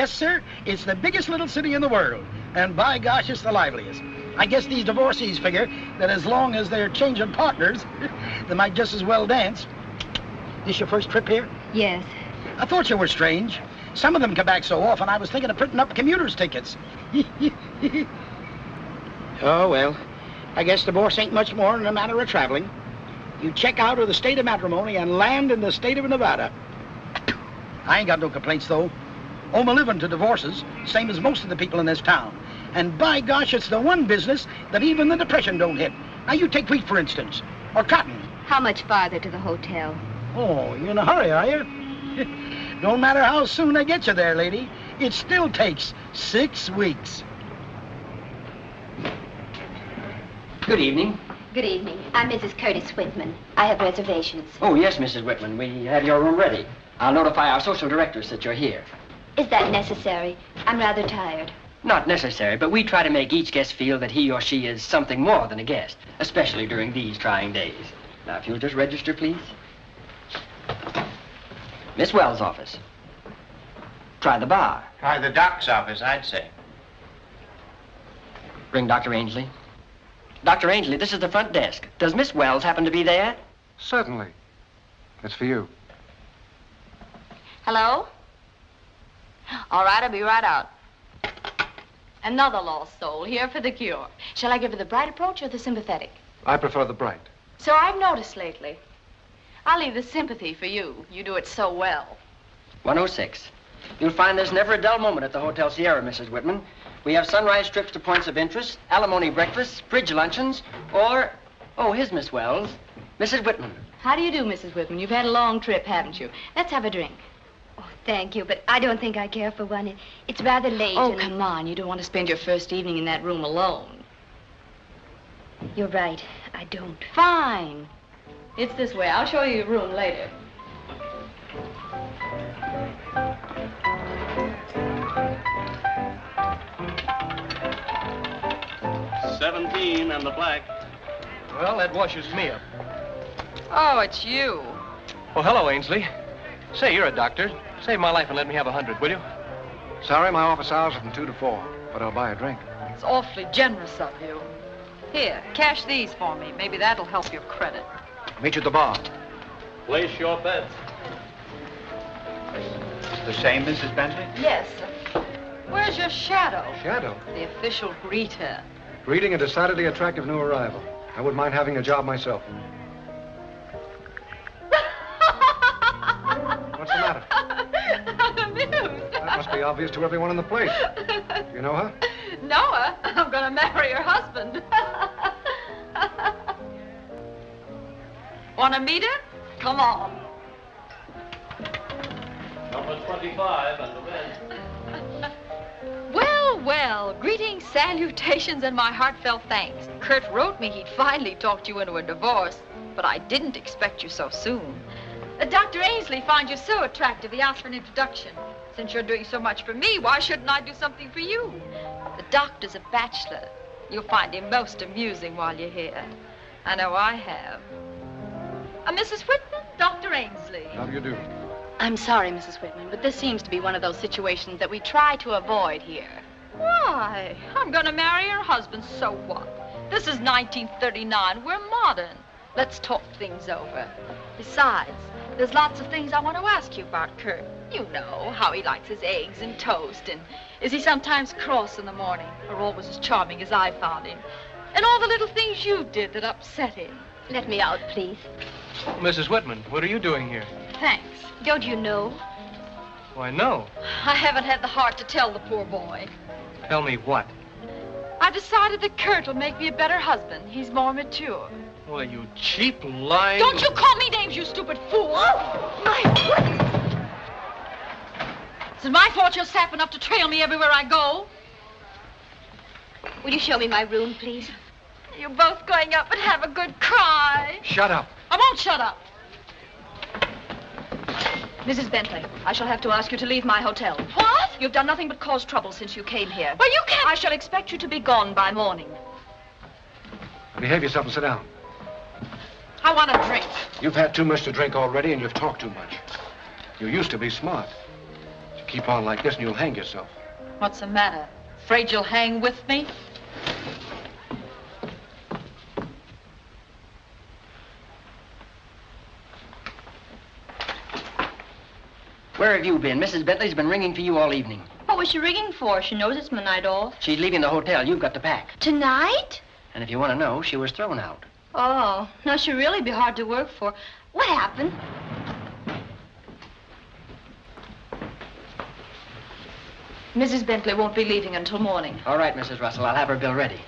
Yes, sir. It's the biggest little city in the world. And by gosh, it's the liveliest. I guess these divorcees figure that as long as they're changing partners, they might just as well dance. This your first trip here? Yes. I thought you were strange. Some of them come back so often, I was thinking of printing up commuters' tickets. Oh, well, I guess divorce ain't much more than a matter of traveling. You check out of the state of matrimony and land in the state of Nevada. I ain't got no complaints, though. Owe my living to divorces, same as most of the people in this town. And by gosh, it's the one business that even the Depression don't hit. Now, you take wheat, for instance, or cotton. How much farther to the hotel? Oh, you in a hurry, are you? Don't matter how soon I get you there, lady. It still takes 6 weeks. Good evening. Good evening. I'm Mrs. Curtis Whitman. I have reservations. Oh, yes, Mrs. Whitman. We have your room ready. I'll notify our social directors that you're here. Is that necessary? I'm rather tired. Not necessary, but we try to make each guest feel that he or she is something more than a guest, especially during these trying days. Now, if you'll just register, please. Miss Wells' office. Try the bar. Try the doc's office, I'd say. Ring Dr. Ainsley. Dr. Ainsley, this is the front desk. Does Miss Wells happen to be there? Certainly. It's for you. Hello? All right, I'll be right out. Another lost soul, here for the cure. Shall I give her the bright approach or the sympathetic? I prefer the bright. So I've noticed lately. I'll leave the sympathy for you. You do it so well. 106. You'll find there's never a dull moment at the Hotel Sierra, Mrs. Whitman. We have sunrise trips to points of interest, alimony breakfasts, bridge luncheons, or... Oh, here's Miss Wells. Mrs. Whitman. How do you do, Mrs. Whitman? You've had a long trip, haven't you? Let's have a drink. Oh, thank you, but I don't think I care for one. It's rather late. Oh, come on. You don't want to spend your first evening in that room alone. You're right. I don't. Fine. It's this way. I'll show you your room later. $17 and the black. Well, that washes me up. Oh, it's you. Oh, hello, Ainsley. Say, you're a doctor. Save my life and let me have 100, will you? Sorry, my office hours are from 2 to 4, but I'll buy a drink. It's awfully generous of you. Here, cash these for me. Maybe that'll help your credit. Meet you at the bar. Place your bets. The same, Mrs. Bentley? Yes. Where's your shadow? Shadow? The official greeter. Greeting a decidedly attractive new arrival. I wouldn't mind having a job myself. What's the matter? I'm amused. That must be obvious to everyone in the place. Do you know her? Noah, I'm going to marry her husband. Want to meet her? Come on. Number 25 and the bed. Well, well, greetings, salutations, and my heartfelt thanks. Kurt wrote me he'd finally talked you into a divorce, but I didn't expect you so soon. Dr. Ainsley finds you so attractive, he asked for an introduction. Since you're doing so much for me, why shouldn't I do something for you? The doctor's a bachelor. You'll find him most amusing while you're here. I know I have. Mrs. Whitman, Dr. Ainsley. How do you do? I'm sorry, Mrs. Whitman, but this seems to be one of those situations that we try to avoid here. Why? I'm going to marry her husband, so what? This is 1939. We're modern. Let's talk things over. Besides, there's lots of things I want to ask you about Kurt. You know, how he likes his eggs and toast, and is he sometimes cross in the morning, or always as charming as I found him? And all the little things you did that upset him. Let me out, please. Mrs. Whitman, what are you doing here? Thanks. Don't you know? Why, no. I haven't had the heart to tell the poor boy. Tell me what? I decided that Kurt will make me a better husband. He's more mature. Why, you cheap, lying... Don't you call me names, you stupid fool! Is it my fault you're sap enough to trail me everywhere I go? Will you show me my room, please? You're both going up and have a good cry. Shut up. I won't shut up. Mrs. Bentley, I shall have to ask you to leave my hotel. What? You've done nothing but cause trouble since you came here. Well, you can't... I shall expect you to be gone by morning. Behave yourself and sit down. I want a drink. You've had too much to drink already, and you've talked too much. You used to be smart. You Keep on like this and you'll hang yourself. What's the matter? Afraid you'll hang with me? Where have you been? Mrs. Bentley's been ringing for you all evening. What was she ringing for? She knows it's my night off. She's leaving the hotel. You've got to pack. Tonight? And if you want to know, she was thrown out. Oh, now she'll really be hard to work for. What happened? Mrs. Bentley won't be leaving until morning. All right, Mrs. Russell. I'll have her bill ready.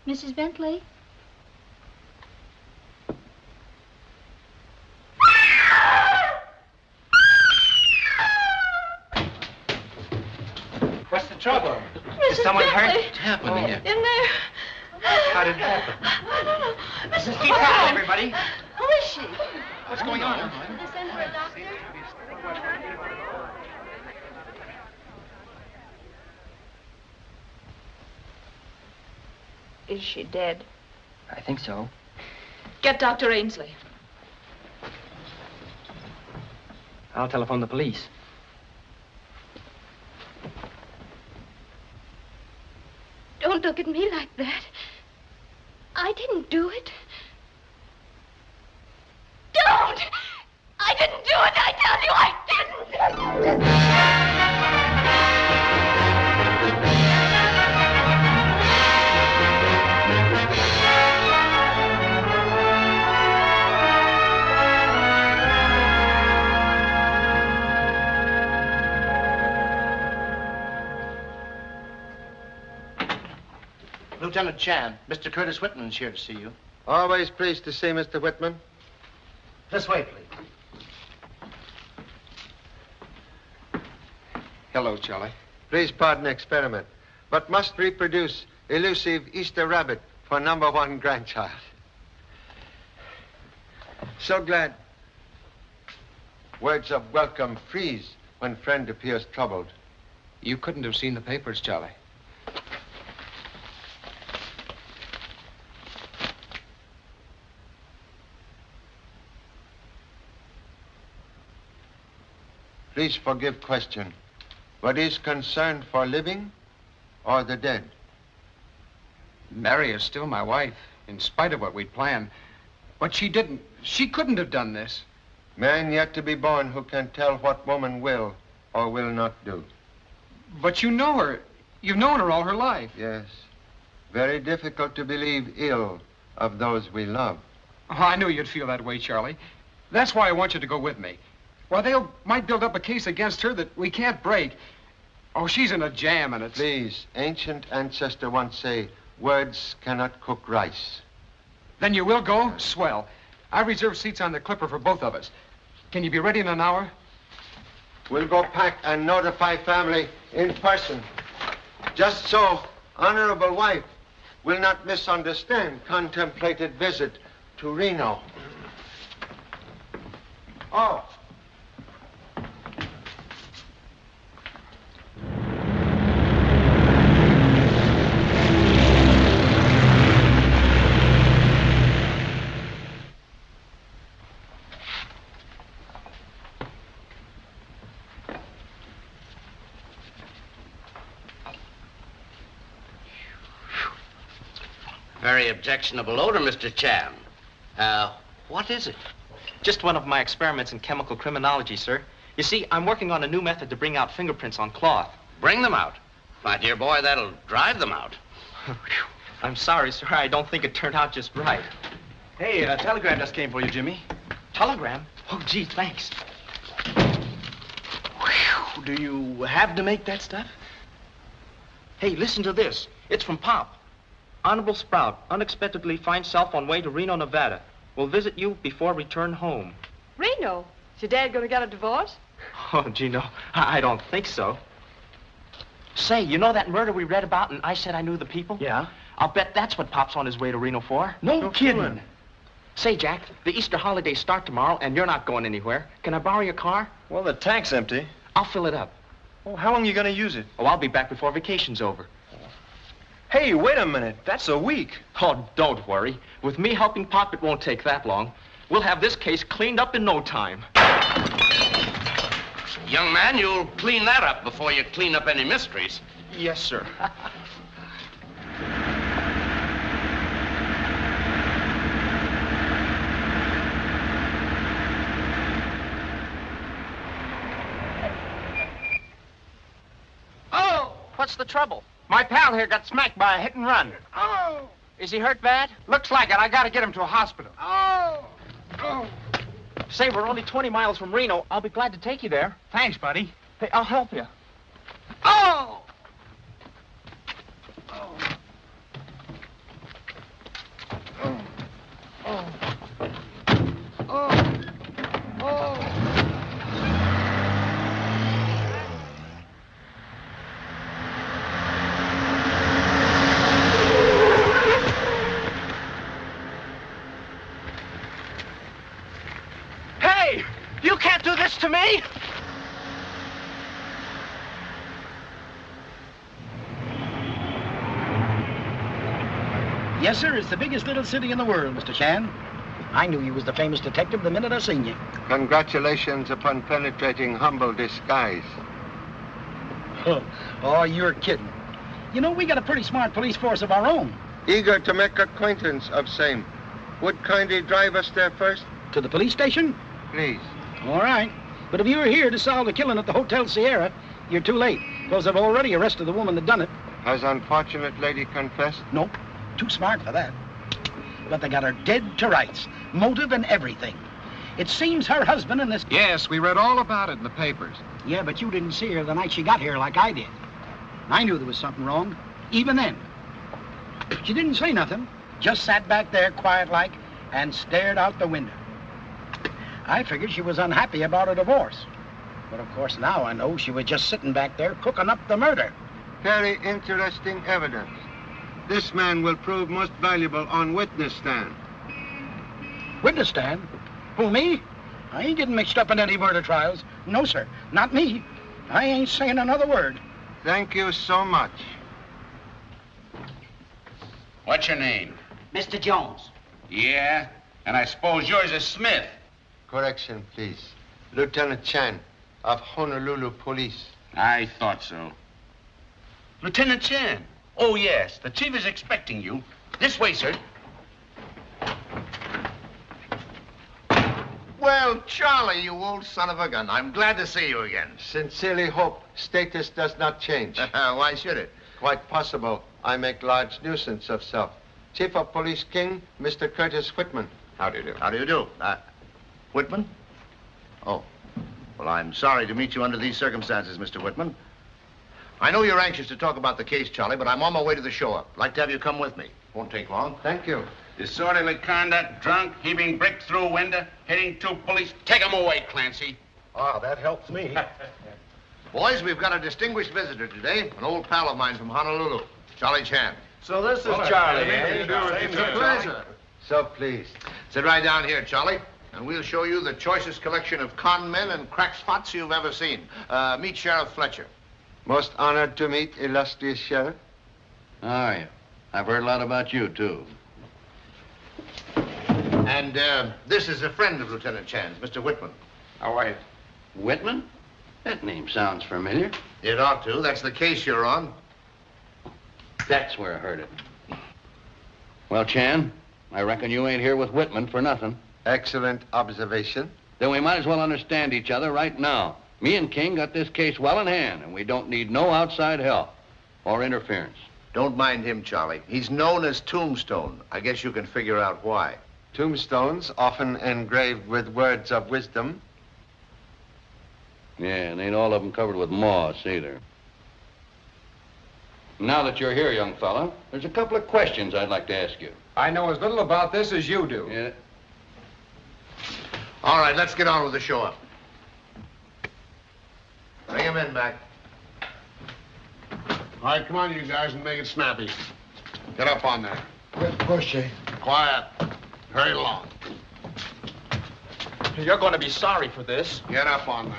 Mrs. Bentley? What's the trouble? Is someone hurt? What's happening here? In there. How did it happen? I don't know. Mrs. Keep calm, everybody. Who is she? What's going on? Did they send for a doctor? Is she dead? I think so. Get Dr. Ainsley. I'll telephone the police. Don't look at me like that. I didn't do it. Don't! I didn't do it! I tell you I didn't! Lieutenant Chan, Mr. Curtis Whitman's here to see you. Always pleased to see Mr. Whitman. This way, please. Hello, Charlie. Please pardon experiment, but must reproduce elusive Easter rabbit for #1 grandchild. So glad. Words of welcome freeze when friend appears troubled. You couldn't have seen the papers, Charlie. Please forgive question. What is concerned for living or the dead? Mary is still my wife, in spite of what we'd planned. But she couldn't have done this. Man yet to be born who can tell what woman will or will not do. But you know her. You've known her all her life. Yes. Very difficult to believe ill of those we love. Oh, I knew you'd feel that way, Charlie. That's why I want you to go with me. Well, they might build up a case against her that we can't break. Oh, she's in a jam, and it's... Please, ancient ancestor once say, words cannot cook rice. Then you will go? Swell. I reserved seats on the Clipper for both of us. Can you be ready in an hour? We'll go pack and notify family in person. Just so, honorable wife will not misunderstand contemplated visit to Reno. Oh. Very objectionable odor, Mr. Chan. What is it? Just one of my experiments in chemical criminology, sir. You see, I'm working on a new method to bring out fingerprints on cloth. Bring them out. My dear boy, that'll drive them out. I'm sorry, sir. I don't think it turned out just right. Hey, a telegram just came for you, Jimmy. Telegram? Oh, gee, thanks. Whew, do you have to make that stuff? Hey, listen to this. It's from Pop. Honorable Sprout, unexpectedly finds self on way to Reno, Nevada. Will visit you before return home. Reno? Is your dad going to get a divorce? Oh, gee, no. I don't think so. Say, you know that murder we read about and I said I knew the people? Yeah? I'll bet that's what Pop's on his way to Reno for. No kidding. Say, Jack, the Easter holidays start tomorrow and you're not going anywhere. Can I borrow your car? Well, the tank's empty. I'll fill it up. Well, how long are you going to use it? Oh, I'll be back before vacation's over. Hey, wait a minute. That's a week. Oh, don't worry. With me helping Pop, it won't take that long. We'll have this case cleaned up in no time. Young man, you'll clean that up before you clean up any mysteries. Yes, sir. Oh! What's the trouble? My pal here got smacked by a hit and run. Oh! Is he hurt bad? Looks like it. I gotta get him to a hospital. Oh! Say, we're only 20 miles from Reno. I'll be glad to take you there. Thanks, buddy. Hey, I'll help you. Oh! Hey! You can't do this to me! Yes, sir. It's the biggest little city in the world, Mr. Chan. I knew you was the famous detective the minute I seen you. Congratulations upon penetrating humble disguise. Oh, you're kidding. You know, we got a pretty smart police force of our own. Eager to make acquaintance of same. Would kindly drive us there first? To the police station? Please. All right. But if you were here to solve the killing at the Hotel Sierra, you're too late, because I've already arrested the woman that done it. Has unfortunate lady confessed? Nope. Too smart for that. But they got her dead to rights. Motive and everything. It seems her husband and this... Yes, we read all about it in the papers. Yeah, but you didn't see her the night she got here like I did. I knew there was something wrong, even then. She didn't say nothing. Just sat back there quiet-like and stared out the window. I figured she was unhappy about a divorce. But of course now I know she was just sitting back there cooking up the murder. Very interesting evidence. This man will prove most valuable on witness stand. Witness stand? Who, me? I ain't getting mixed up in any murder trials. No, sir. Not me. I ain't saying another word. Thank you so much. What's your name? Mr. Jones. Yeah? And I suppose yours is Smith. Correction, please. Lieutenant Chan of Honolulu Police. I thought so. Lieutenant Chan. Oh, yes. The chief is expecting you. This way, sir. Well, Charlie, you old son of a gun. I'm glad to see you again. Sincerely hope status does not change. Why should it? Quite possible I make large nuisance of self. Chief of Police King, Mr. Curtis Whitman. How do you do? How do you do? Whitman? Oh. Well, I'm sorry to meet you under these circumstances, Mr. Whitman. I know you're anxious to talk about the case, Charlie, but I'm on my way to the show-up. I'd like to have you come with me. Won't take long. Thank you. Disorderly conduct, drunk, heaving brick through a window, hitting two police. Take him away, Clancy. Oh, that helps me. Boys, we've got a distinguished visitor today, an old pal of mine from Honolulu, Charlie Chan. So this is Charlie, eh? It's a pleasure. So pleased. Sit right down here, Charlie, and we'll show you the choicest collection of con men and crackspots you've ever seen. Meet Sheriff Fletcher. Most honored to meet illustrious sheriff. How are you? I've heard a lot about you, too. And this is a friend of Lieutenant Chan's, Mr. Whitman. How are you? Whitman? That name sounds familiar. It ought to. That's the case you're on. That's where I heard it. Well, Chan, I reckon you ain't here with Whitman for nothing. Excellent observation. Then we might as well understand each other right now. Me and King got this case well in hand, and we don't need no outside help or interference. Don't mind him, Charlie. He's known as Tombstone. I guess you can figure out why. Tombstones, often engraved with words of wisdom. Yeah, and ain't all of them covered with moss, either. Now that you're here, young fella, there's a couple of questions I'd like to ask you. I know as little about this as you do. Yeah? All right, let's get on with the show-up. Bring him in, Mac. All right, come on, you guys, and make it snappy. Get up on there. Good push, eh? Quiet. Hurry along. You're going to be sorry for this. Get up on there.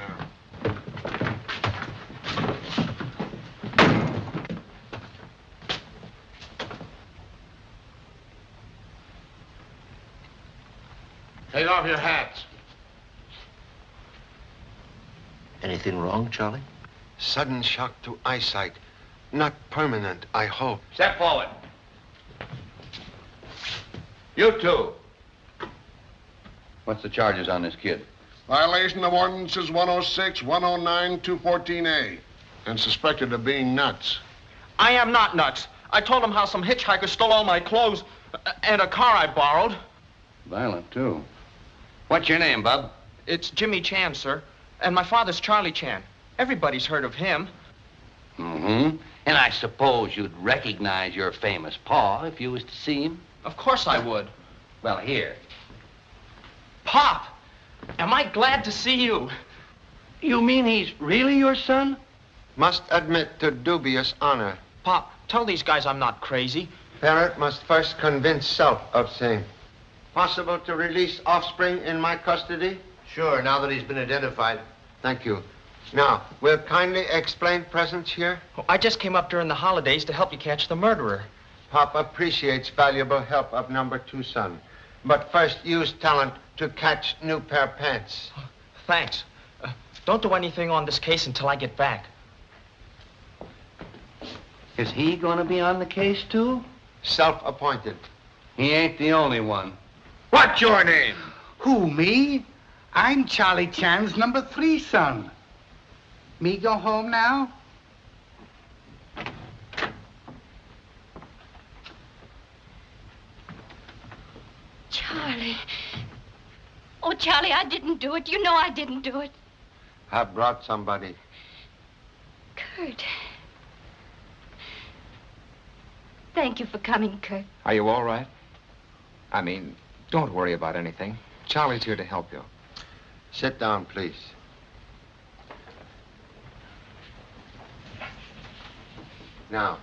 Take off your hats. Anything wrong, Charlie? Sudden shock to eyesight. Not permanent, I hope. Step forward. You two. What's the charges on this kid? Violation of ordinances 106, 109, 214A. And suspected of being nuts. I am not nuts. I told him how some hitchhiker stole all my clothes and a car I borrowed. Violent, too. What's your name, bub? It's Jimmy Chan, sir. And my father's Charlie Chan. Everybody's heard of him. Mm-hmm. And I suppose you'd recognize your famous Pa if you was to see him? Of course I would. Well, here. Pop, am I glad to see you? You mean he's really your son? Must admit to dubious honor. Pop, tell these guys I'm not crazy. Parent must first convince self of same. Possible to release offspring in my custody? Sure, now that he's been identified. Thank you. Now, will kindly explain presence here? Oh, I just came up during the holidays to help you catch the murderer. Pop appreciates valuable help of number 2 son. But first use talent to catch new pair pants. Thanks. Don't do anything on this case until I get back. Is he going to be on the case, too? Self-appointed. He ain't the only one. What's your name? Who, me? I'm Charlie Chan's number 3 son. Me go home now? Charlie. Oh, Charlie, I didn't do it. You know I didn't do it. I brought somebody. Kurt. Thank you for coming, Kurt. Are you all right? I mean, don't worry about anything. Charlie's here to help you. Sit down, please. Now,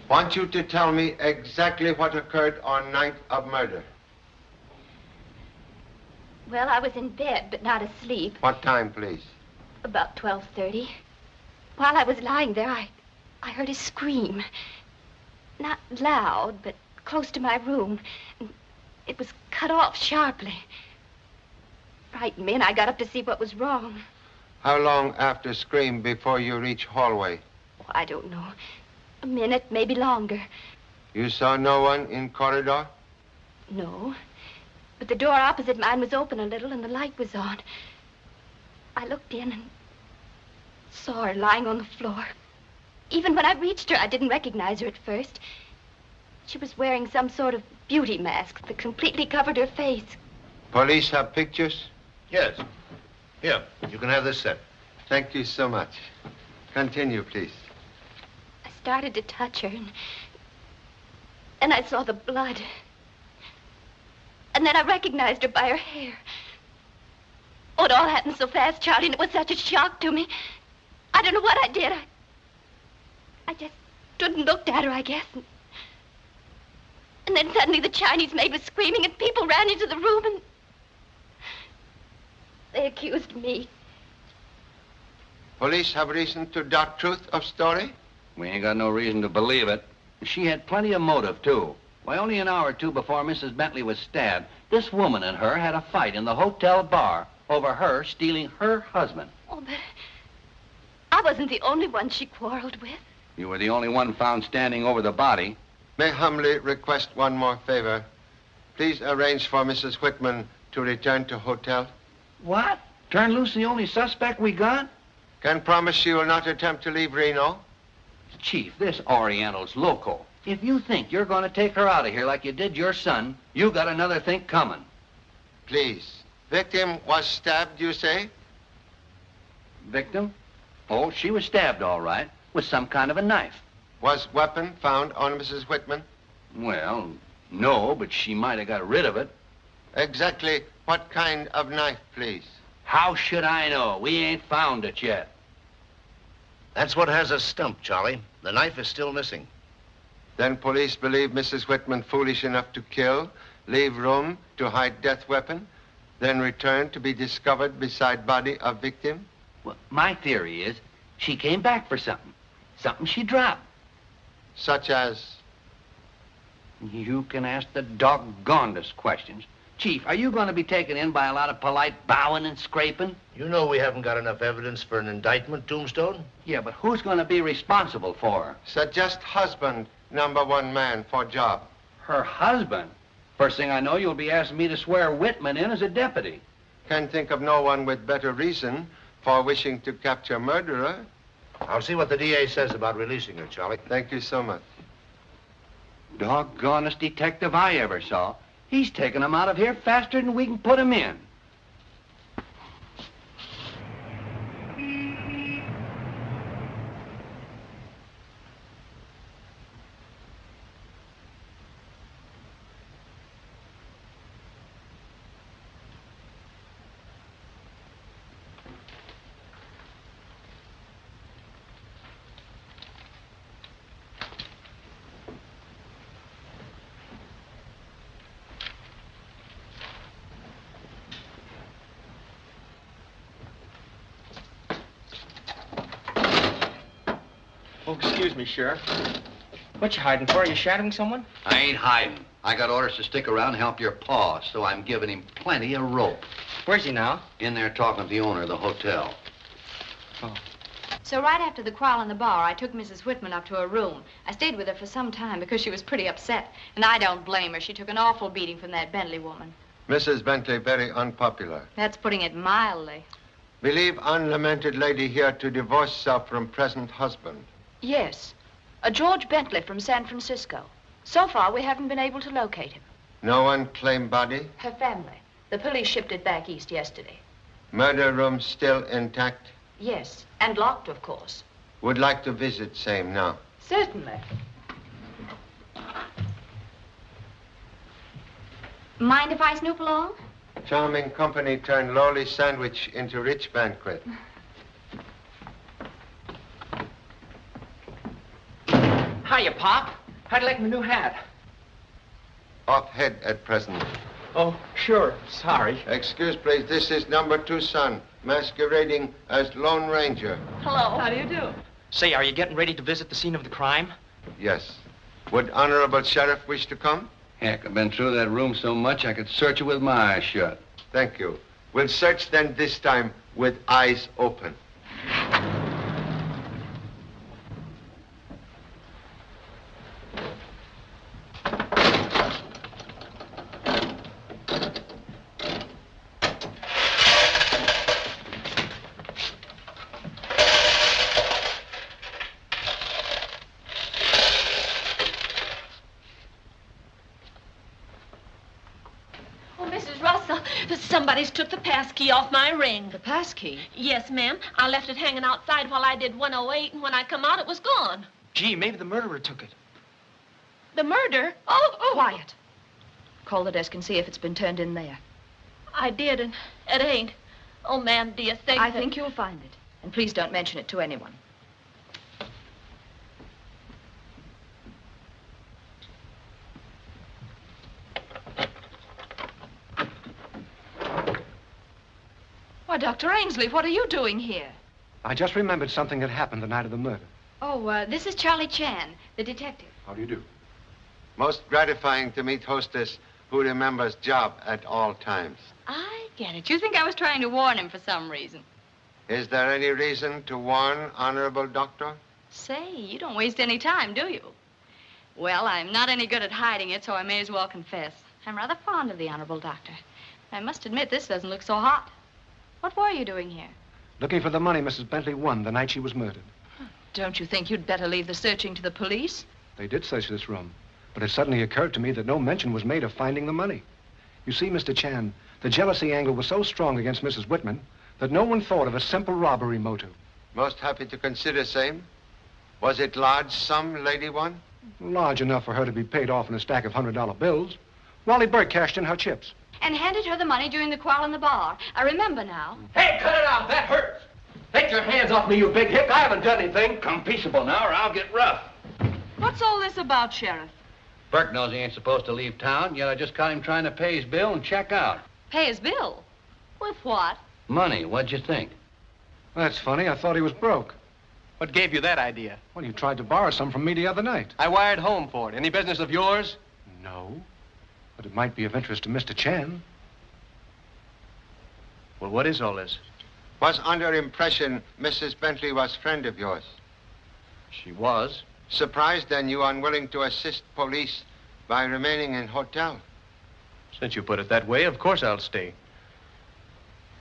want you to tell me exactly what occurred on night of murder. Well, I was in bed, but not asleep. What time, please? About 12:30. While I was lying there, I heard a scream. Not loud, but close to my room. It was cut off sharply. Frightened me, and I got up to see what was wrong. How long after scream before you reach hallway? Oh, I don't know. A minute, maybe longer. You saw no one in corridor? No. But the door opposite mine was open a little, and the light was on. I looked in and saw her lying on the floor. Even when I reached her, I didn't recognize her at first. She was wearing some sort of beauty mask that completely covered her face. Police have pictures? Yes. Here, you can have this set. Thank you so much. Continue, please. I started to touch her, and I saw the blood. And then I recognized her by her hair. Oh, it all happened so fast, Charlie, and it was such a shock to me. I don't know what I did. I just stood and looked at her, I guess. And then suddenly the Chinese maid was screaming, and people ran into the room, and they accused me. Police have reason to doubt truth of story? We ain't got no reason to believe it. She had plenty of motive, too. Why, only an hour or two before Mrs. Bently was stabbed, this woman and her had a fight in the hotel bar over her stealing her husband. Oh, but I wasn't the only one she quarreled with. You were the only one found standing over the body. May humbly request one more favor. Please arrange for Mrs. Whitman to return to hotel. What? Turn loose the only suspect we got? Can promise she will not attempt to leave Reno. Chief, this Oriental's loco. If you think you're going to take her out of here like you did your son, you got another think coming. Please. Victim was stabbed, you say? Victim? Oh, she was stabbed, all right, with some kind of a knife. Was weapon found on Mrs. Whitman? Well, no, but she might have got rid of it. Exactly what kind of knife, please? How should I know? We ain't found it yet. That's what has us stumped, Charlie. The knife is still missing. Then police believe Mrs. Whitman foolish enough to kill, leave room to hide death weapon, then return to be discovered beside body of victim? Well, my theory is she came back for something. Something she dropped. Such as? You can ask the doggonedest questions. Chief, are you going to be taken in by a lot of polite bowing and scraping? You know we haven't got enough evidence for an indictment, Tombstone. Yeah, but who's going to be responsible for her? Suggest husband, #1 man for job. Her husband? First thing I know, you'll be asking me to swear Whitman in as a deputy. Can think of no one with better reason for wishing to capture murderer. I'll see what the DA says about releasing her, Charlie. Thank you so much. Doggonest detective I ever saw. He's taking him out of here faster than we can put him in. Oh, excuse me, Sheriff. What you hiding for? Are you shadowing someone? I ain't hiding. I got orders to stick around and help your pa, so I'm giving him plenty of rope. Where's he now? In there talking to the owner of the hotel. Oh. So right after the quarrel in the bar, I took Mrs. Whitman up to her room. I stayed with her for some time because she was pretty upset. And I don't blame her. She took an awful beating from that Bently woman. Mrs. Bently very unpopular. That's putting it mildly. Believe unlamented lady here to divorce herself from present husband. Yes. A George Bently from San Francisco. So far, we haven't been able to locate him. No one claim body? Her family. The police shipped it back east yesterday. Murder room still intact? Yes, and locked, of course. Would like to visit same now. Certainly. Mind if I snoop along? Charming company turned lowly sandwich into rich banquet. Hiya, Pop. How'd you like my new hat? Off head at present. Oh, sure. Sorry. Excuse, please. This is #2 son, masquerading as Lone Ranger. Hello. How do you do? Say, are you getting ready to visit the scene of the crime? Yes. Would Honorable Sheriff wish to come? Heck, I've been through that room so much I could search it with my eyes shut. Thank you. We'll search then this time with eyes open. Somebody's took the passkey off my ring. The passkey? Yes, ma'am. I left it hanging outside while I did 108, and when I come out, it was gone. Gee, maybe the murderer took it. The murder? Oh! Quiet. Call the desk and see if it's been turned in there. I did, and it ain't. Oh, ma'am, do you think I think you'll find it. And please don't mention it to anyone. Why, Dr. Ainsley, what are you doing here? I just remembered something that happened the night of the murder. Oh, this is Charlie Chan, the detective. How do you do? Most gratifying to meet hostess who remembers job at all times. I get it. You think I was trying to warn him for some reason. Is there any reason to warn, Honorable Doctor? Say, you don't waste any time, do you? Well, I'm not any good at hiding it, so I may as well confess. I'm rather fond of the Honorable Doctor. I must admit, this doesn't look so hot. What were you doing here? Looking for the money Mrs. Bently won the night she was murdered. Don't you think you'd better leave the searching to the police? They did search this room, but it suddenly occurred to me that no mention was made of finding the money. You see, Mr. Chan, the jealousy angle was so strong against Mrs. Whitman that no one thought of a simple robbery motive. Most happy to consider same. Was it large sum, lady one? Large enough for her to be paid off in a stack of $100 bills. Wally Burke cashed in her chips. And handed her the money during the quarrel in the bar. I remember now. Hey, cut it out. That hurts. Take your hands off me, you big hick. I haven't done anything. Come peaceable now, or I'll get rough. What's all this about, Sheriff? Burke knows he ain't supposed to leave town, yet I just caught him trying to pay his bill and check out. Pay his bill? With what? Money, what'd you think? That's funny. I thought he was broke. What gave you that idea? Well, you tried to borrow some from me the other night. I wired home for it. Any business of yours? No. But it might be of interest to Mr. Chan. Well, what is all this? Was under impression Mrs. Bently was friend of yours. She was. Surprised then you unwilling to assist police by remaining in hotel. Since you put it that way, of course I'll stay.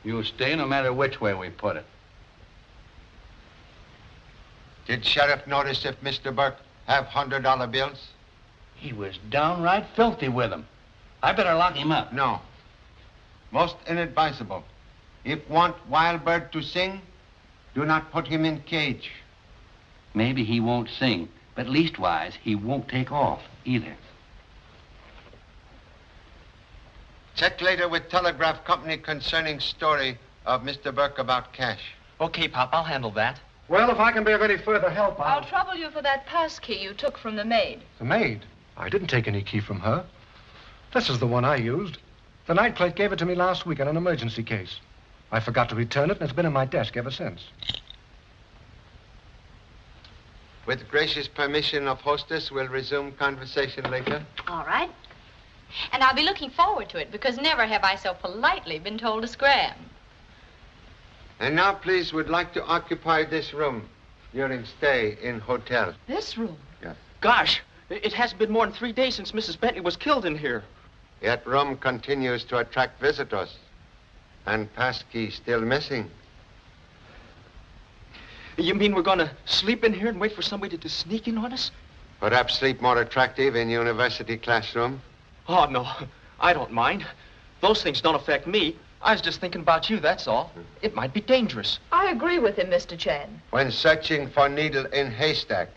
You stay no matter which way we put it. Did Sheriff notice if Mr. Burke have $100 bills? He was downright filthy with them. I better lock him up. No. Most inadvisable. If want wild bird to sing, do not put him in cage. Maybe he won't sing, but leastwise he won't take off either. Check later with telegraph company concerning story of Mr. Burke about cash. Okay, Pop, I'll handle that. Well, if I can be of any further help, I'll trouble you for that pass key you took from the maid. The maid? I didn't take any key from her. This is the one I used. The night clerk gave it to me last week on an emergency case. I forgot to return it, and it's been in my desk ever since. With gracious permission of hostess, we'll resume conversation later. All right. And I'll be looking forward to it, because never have I so politely been told to scram. And now, please, would like to occupy this room during stay in hotel. This room? Yes. Gosh, it hasn't been more than 3 days since Mrs. Bently was killed in here. Yet room continues to attract visitors. And passkey still missing. You mean we're going to sleep in here and wait for somebody to sneak in on us? Perhaps sleep more attractive in university classroom. Oh, no, I don't mind. Those things don't affect me. I was just thinking about you, that's all. It might be dangerous. I agree with him, Mr. Chan. When searching for needle in haystack,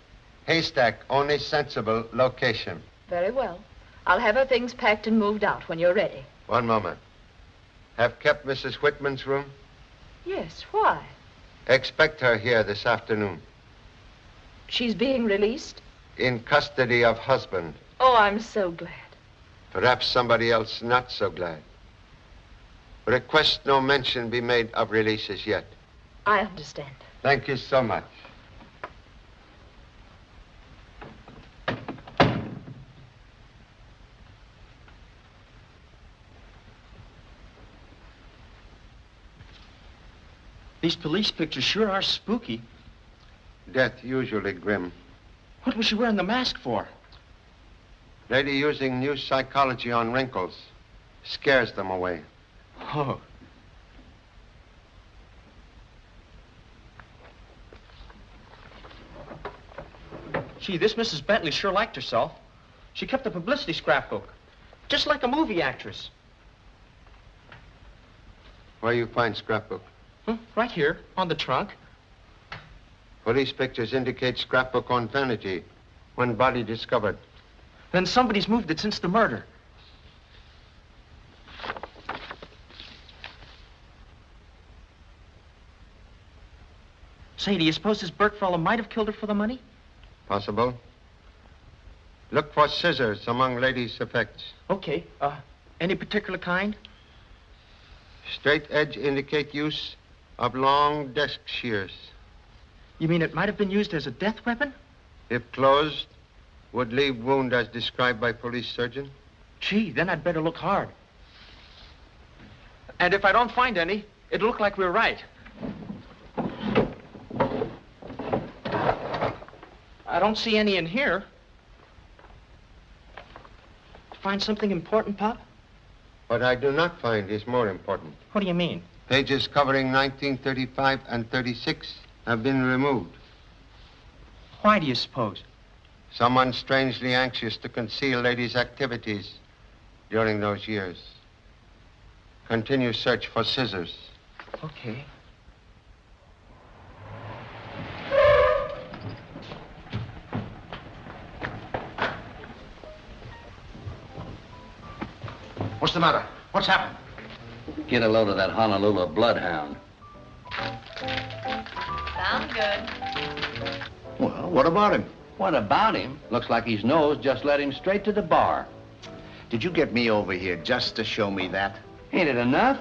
haystack only sensible location. Very well. I'll have her things packed and moved out when you're ready. One moment. Have kept Mrs. Whitman's room? Yes, why? Expect her here this afternoon. She's being released? In custody of husband. Oh, I'm so glad. Perhaps somebody else not so glad. Request no mention be made of releases yet. I understand. Thank you so much. These police pictures sure are spooky. Death usually grim. What was she wearing the mask for? Lady using new psychology on wrinkles. Scares them away. Oh. Gee, this Mrs. Bently sure liked herself. She kept a publicity scrapbook, just like a movie actress. Where you find scrapbook? Right here, on the trunk. Police pictures indicate scrapbook on vanity. When body discovered. Then somebody's moved it since the murder. Say, do you suppose this Burke fellow might have killed her for the money? Possible. Look for scissors among ladies' effects. Okay. Any particular kind? Straight edge indicate use of long desk shears. You mean it might have been used as a death weapon? If closed, would leave wound as described by police surgeon. Gee, then I'd better look hard. And if I don't find any, it'll look like we're right. I don't see any in here. Find something important, Pop? What I do not find is more important. What do you mean? Pages covering 1935 and 36 have been removed. Why do you suppose? Someone strangely anxious to conceal ladies' activities during those years. Continue search for scissors. Okay. What's the matter? What's happened? Get a load of that Honolulu bloodhound. Sounds good. Well, what about him? What about him? Looks like his nose just led him straight to the bar. Did you get me over here just to show me that? Ain't it enough?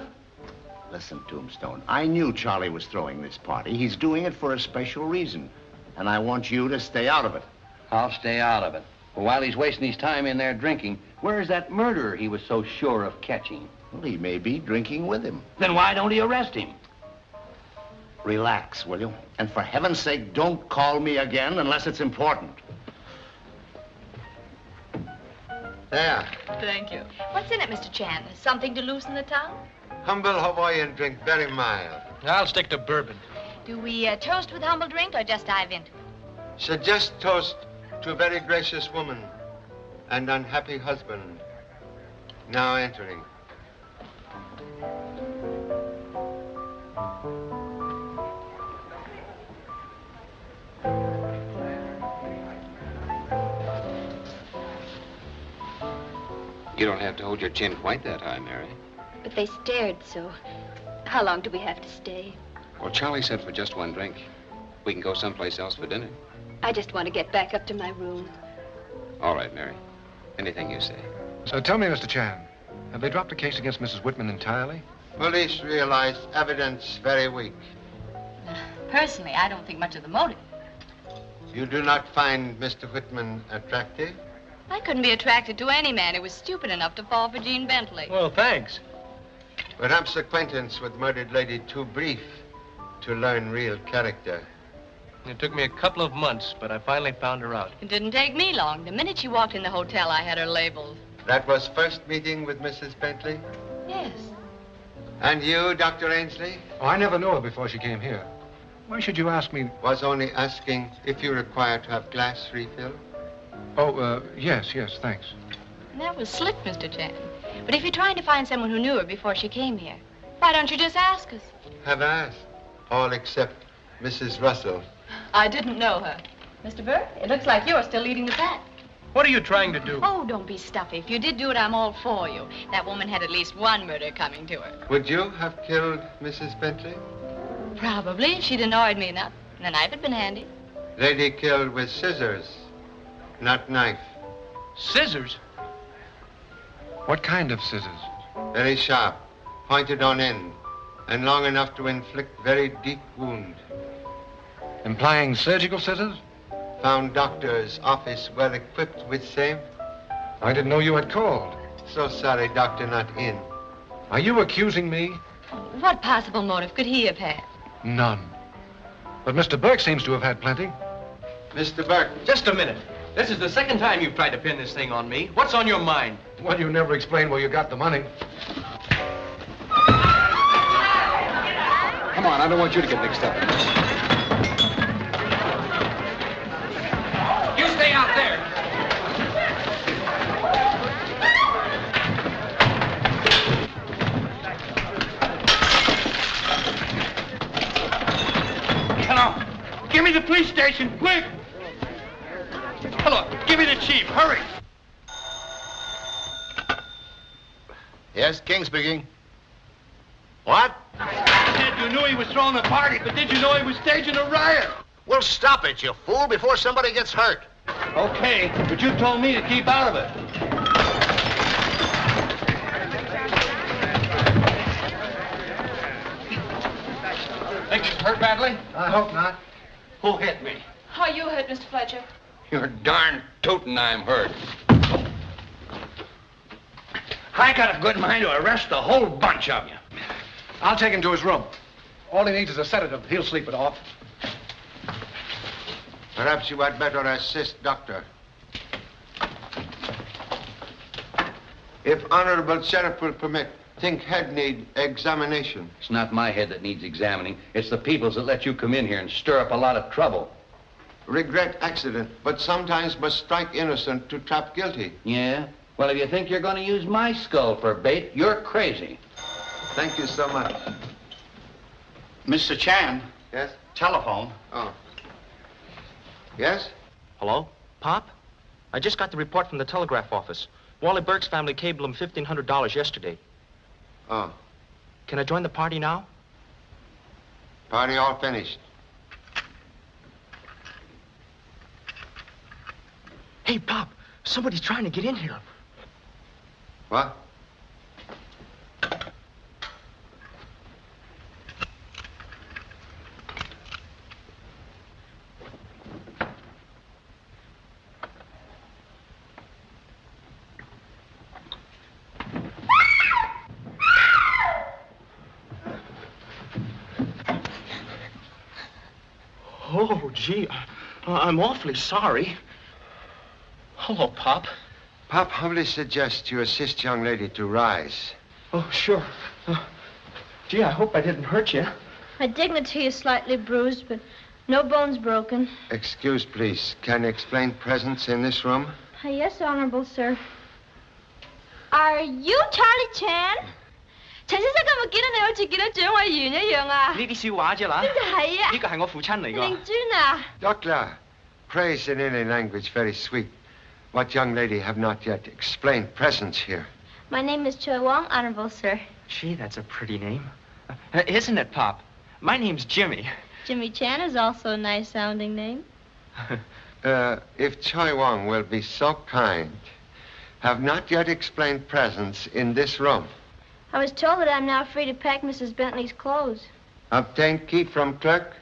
Listen, Tombstone, I knew Charlie was throwing this party. He's doing it for a special reason. And I want you to stay out of it. I'll stay out of it. Well, while he's wasting his time in there drinking, where's that murderer he was so sure of catching? Well, he may be drinking with him. Then why don't he arrest him? Relax, will you? And for heaven's sake, don't call me again unless it's important. There. Thank you. What's in it, Mr. Chan? Something to loosen the tongue? Humble Hawaiian drink, very mild. I'll stick to bourbon. Do we toast with humble drink or just dive into it? Suggest toast to a very gracious woman and unhappy husband now entering. You don't have to hold your chin quite that high, Mary. But they stared so. How long do we have to stay? Well, Charlie said for just one drink. We can go someplace else for dinner. I just want to get back up to my room. All right, Mary. Anything you say. So tell me, Mr. Chan, have they dropped the case against Mrs. Whitman entirely? Police realize evidence very weak. Personally, I don't think much of the motive. You do not find Mr. Whitman attractive? I couldn't be attracted to any man who was stupid enough to fall for Jeanne Bently. Well, thanks. Perhaps acquaintance with murdered lady too brief to learn real character. It took me a couple of months, but I finally found her out. It didn't take me long. The minute she walked in the hotel, I had her labeled. That was first meeting with Mrs. Bentley? Yes. And you, Dr. Ainsley? Oh, I never knew her before she came here. Why should you ask me? Was only asking if you require to have glass refill. Oh, yes, thanks. That was slick, Mr. Chan. But if you're trying to find someone who knew her before she came here, why don't you just ask us? Have asked. All except Mrs. Russell. I didn't know her. Mr. Burke, it looks like you're still leading the pack. What are you trying to do? Oh, don't be stuffy. If you did do it, I'm all for you. That woman had at least one murder coming to her. Would you have killed Mrs. Bentley? Probably, if she'd annoyed me enough. And the knife had been handy. Lady killed with scissors, not knife. Scissors? What kind of scissors? Very sharp, pointed on end, and long enough to inflict very deep wound. Implying surgical scissors? Found doctor's office well equipped with same. I didn't know you had called. So sorry, doctor not in. Are you accusing me? What possible motive could he have had? None. But Mr. Burke seems to have had plenty. Mr. Burke. Just a minute. This is the second time you've tried to pin this thing on me. What's on your mind? Well, you never explained where you got the money. Come on, I don't want you to get mixed up in this. You stay out there. Hello. Give me the police station, quick. Hello, give me the chief, hurry. Yes, King speaking. What? Said you knew he was throwing a party, but did you know he was staging a riot? Well, stop it, you fool, before somebody gets hurt. Okay, but you told me to keep out of it. Think he's hurt badly? I hope not. Who hit me? How you hurt, Mr. Fletcher? You're darn tootin' I'm hurt. I got a good mind to arrest the whole bunch of you. I'll take him to his room. All he needs is a sedative. He'll sleep it off. Perhaps you had better assist, doctor. If Honorable Sheriff will permit, think head need examination. It's not my head that needs examining. It's the people's that let you come in here and stir up a lot of trouble. Regret accident, but sometimes must strike innocent to trap guilty. Yeah? Well, if you think you're going to use my skull for bait, you're crazy. Thank you so much. Mr. Chan. Yes? Telephone. Oh. Yes? Hello? Pop? I just got the report from the telegraph office. Wally Burke's family cabled him $1,500 yesterday. Oh. Can I join the party now? Party all finished. Hey, Pop, somebody's trying to get in here. What? gee, I'm awfully sorry. Hello, Pop. Pop humbly suggests you assist young lady to rise. Oh, sure. Gee, I hope I didn't hurt you. My dignity is slightly bruised, but no bones broken. Excuse, please. Can you explain presence in this room? Yes, Honorable Sir. Are you Charlie Chan? 陳先生今日見到你好似見到蔣委員一樣啊！呢啲笑話啫啦。邊度係啊？呢個係我父親嚟㗎。令尊啊 Doctor, praise in any language very sweet. What young lady have not yet explained presence here? My name is Choi Wong, Honorable Sir. Gee, that's a pretty name. Isn't it, Pop? My name's Jimmy. Jimmy Chan is also a nice-sounding name. If Choi Wong will be so kind, have not yet explained presence in this room. I was told that I'm now free to pack Mrs. Bentley's clothes. Obtained key from clerk?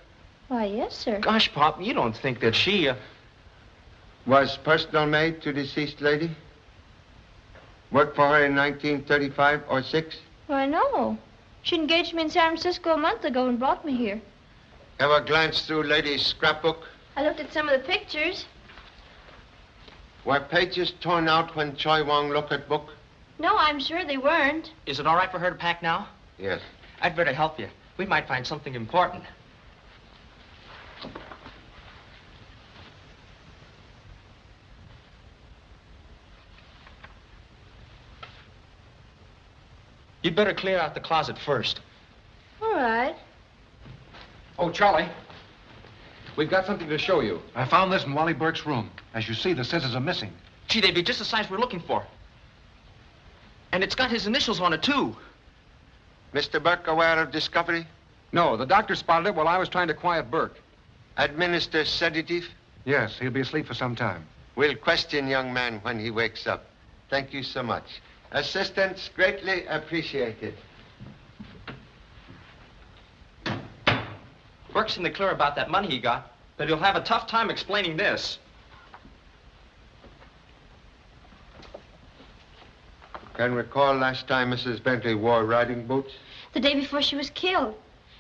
Why, yes, sir. Gosh, Pop, you don't think that she, Was personal maid to deceased lady? Worked for her in 1935 or 6? Why, no. She engaged me in San Francisco a month ago and brought me here. Ever glanced through lady's scrapbook? I looked at some of the pictures. Were pages torn out when Choi Wong looked at book? No, I'm sure they weren't. Is it all right for her to pack now? Yes. I'd better help you. We might find something important. You'd better clear out the closet first. All right. Oh, Charlie. We've got something to show you. I found this in Wally Burke's room. As you see, the scissors are missing. Gee, they'd be just the size we're looking for. And it's got his initials on it, too. Mr. Burke aware of discovery? No, the doctor spotted it while I was trying to quiet Burke. Administer sedative? Yes, he'll be asleep for some time. We'll question young man when he wakes up. Thank you so much. Assistance greatly appreciated. Burke's in the clear about that money he got, but he'll have a tough time explaining this. Can recall last time Mrs. Bentley wore riding boots? The day before she was killed.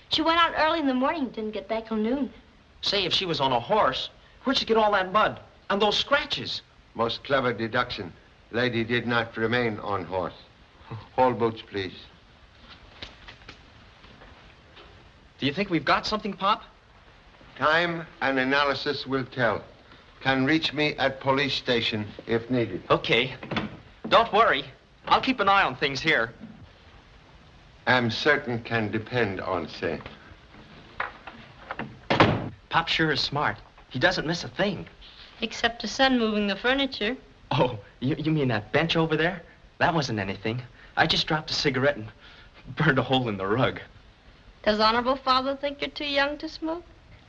She went out early in the morning and didn't get back till noon. Say, if she was on a horse, where'd she get all that mud? And those scratches? Most clever deduction. Lady did not remain on horse. Hold boots, please. Do you think we've got something, Pop? Time and analysis will tell. Can reach me at police station if needed. Okay. Don't worry. I'll keep an eye on things here. I'm certain can depend on same. Pop sure is smart. He doesn't miss a thing. Except the son moving the furniture. Oh, you mean that bench over there? That wasn't anything. I just dropped a cigarette and burned a hole in the rug. Does Honorable Father think you're too young to smoke?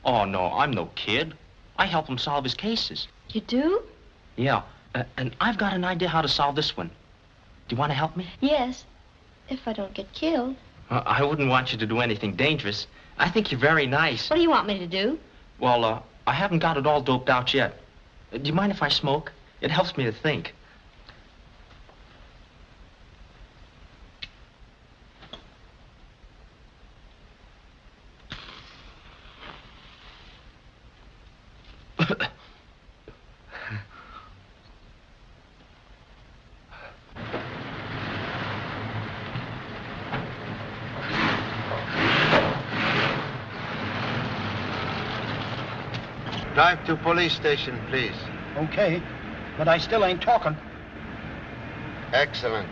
Oh, no, I'm no kid. I help him solve his cases. You do? Yeah, and I've got an idea how to solve this one. Do you want to help me? Yes, if I don't get killed. I wouldn't want you to do anything dangerous. I think you're very nice. What do you want me to do? Well, I haven't got it all doped out yet. Do you mind if I smoke? It helps me to think. Drive to police station, please. Okay, but I still ain't talking. Excellent.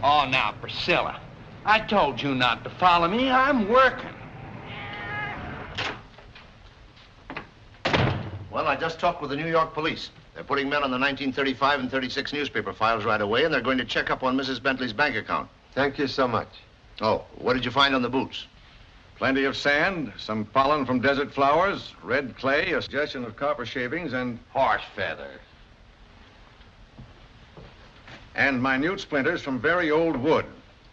Oh, now, Priscilla, I told you not to follow me. I'm working. Well, I just talked with the New York police. They're putting men on the 1935 and 36 newspaper files right away, and they're going to check up on Mrs. Bentley's bank account. Thank you so much. Oh, what did you find on the boots? Plenty of sand, some pollen from desert flowers, red clay, a suggestion of copper shavings, and horse feathers. And minute splinters from very old wood.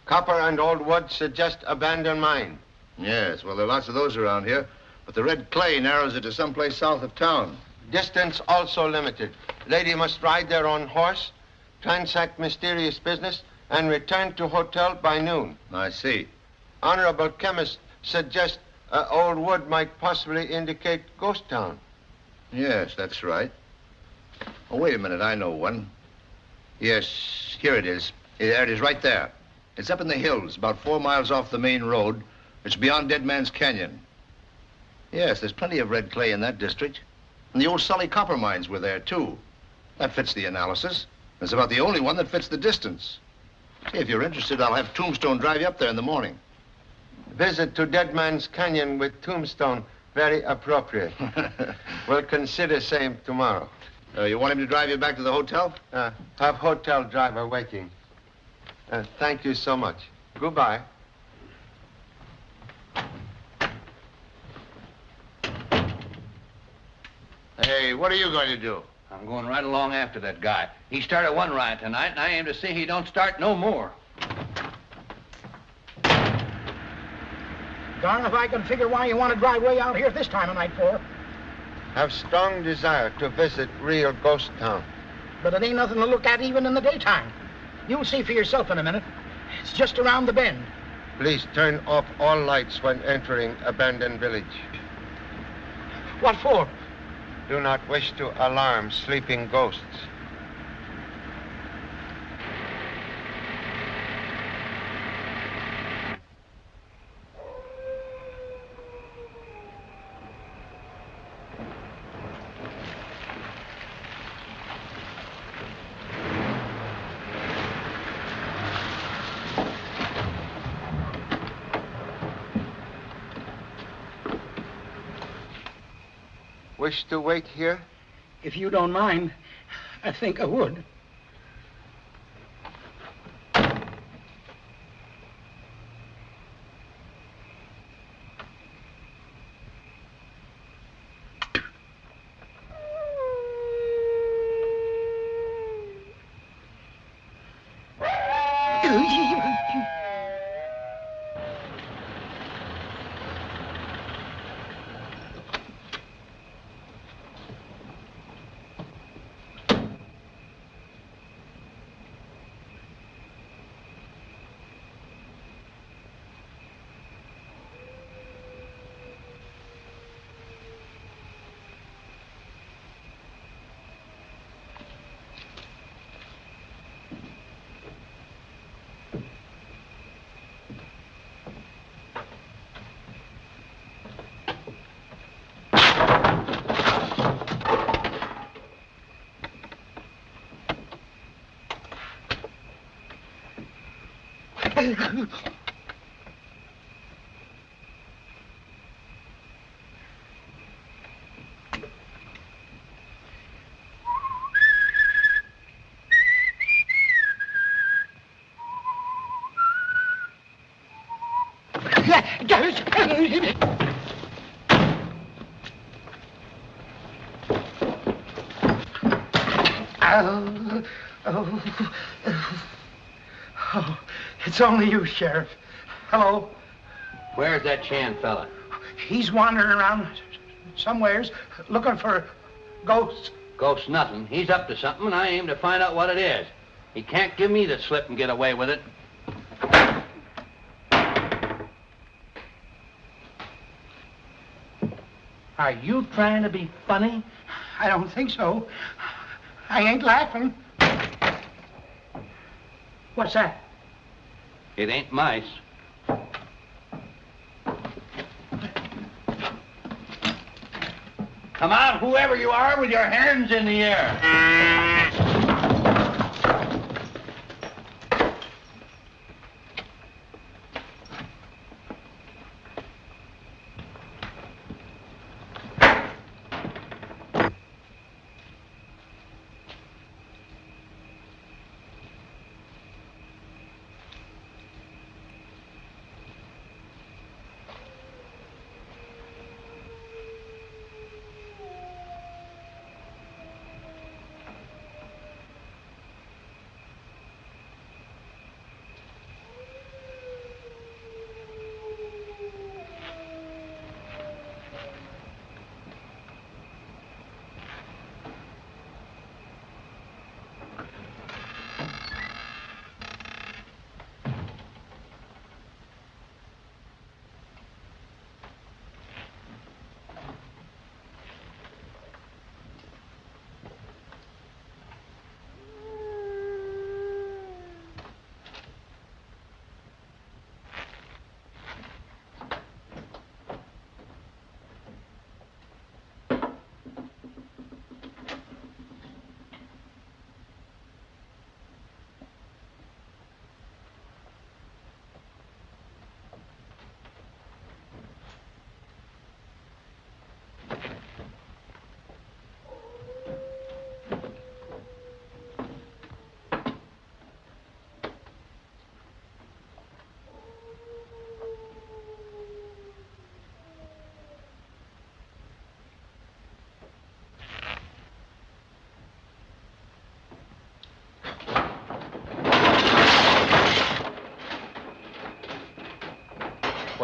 Copper and old wood suggest abandoned mine. Yes, well, there are lots of those around here, but the red clay narrows it to someplace south of town. Distance also limited. Lady must ride their own horse, transact mysterious business, and return to hotel by noon. I see. Honorable chemist suggests old wood might possibly indicate ghost town. Yes, that's right. Oh, wait a minute. I know one. Yes, here it is. There it is, right there. It's up in the hills, about 4 miles off the main road. It's beyond Dead Man's Canyon. Yes, there's plenty of red clay in that district. And the old Sully copper mines were there, too. That fits the analysis. It's about the only one that fits the distance. Hey, if you're interested, I'll have Tombstone drive you up there in the morning. Visit to Dead Man's Canyon with Tombstone, very appropriate. We'll consider same tomorrow. You want him to drive you back to the hotel? Have hotel driver waiting. Thank you so much. Goodbye. Hey, what are you going to do? I'm going right along after that guy. He started one riot tonight, and I aim to see he don't start no more. Darn if I can figure why you want to drive way out here this time of night for. Have strong desire to visit real ghost town. But it ain't nothing to look at even in the daytime. You'll see for yourself in a minute. It's just around the bend. Please turn off all lights when entering abandoned village. What for? Do not wish to alarm sleeping ghosts. Wish to wait here? If you don't mind, I think I would. Oh, it's only you, Sheriff. Hello. Where's that Chan fella? He's wandering around somewheres looking for ghosts. Ghosts nothing. He's up to something, and I aim to find out what it is. He can't give me the slip and get away with it. Are you trying to be funny? I don't think so. I ain't laughing. What's that? It ain't mice. Come out, whoever you are, with your hands in the air.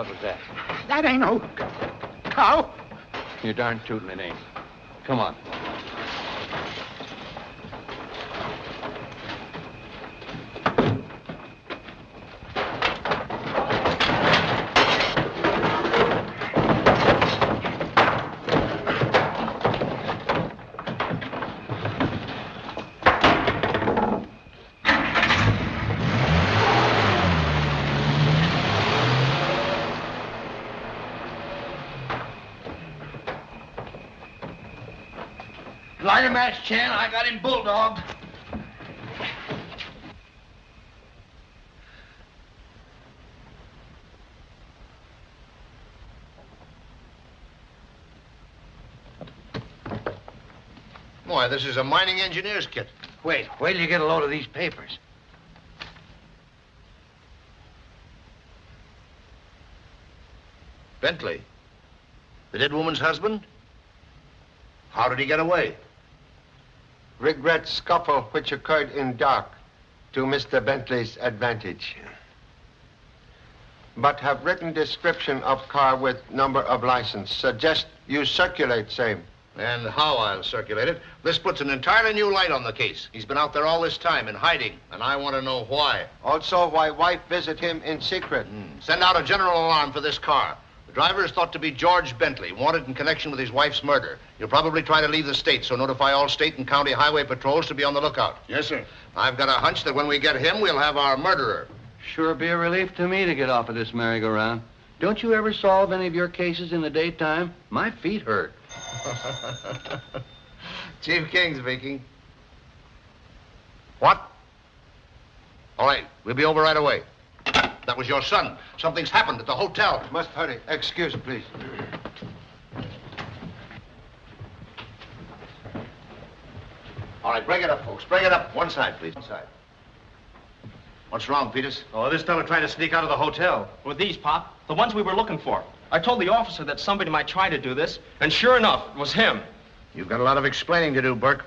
What was that? That ain't no cow. You're darn tootin' it ain't. Come on. Light a match, Chan. I got him bulldogged. Boy, this is a mining engineer's kit. Wait till you get a load of these papers. Bently, the dead woman's husband? How did he get away? Regret scuffle which occurred in dark to Mr. Bently's advantage. But have written description of car with number of license. Suggest you circulate same. And how I'll circulate it. This puts an entirely new light on the case. He's been out there all this time in hiding, and I want to know why. Also, why wife visit him in secret. Send out a general alarm for this car. The driver is thought to be George Bently, wanted in connection with his wife's murder. He'll probably try to leave the state, so notify all state and county highway patrols to be on the lookout. Yes, sir. I've got a hunch that when we get him, we'll have our murderer. Sure be a relief to me to get off of this merry-go-round. Don't you ever solve any of your cases in the daytime? My feet hurt. Chief King speaking. What? All right, we'll be over right away. That was your son. Something's happened at the hotel. Must hurry. Excuse, please. All right, bring it up, folks. Bring it up. One side, please. One side. What's wrong, Peters? Oh, this fellow tried to sneak out of the hotel. With these, Pop. The ones we were looking for. I told the officer that somebody might try to do this, and sure enough, it was him. You've got a lot of explaining to do, Burke.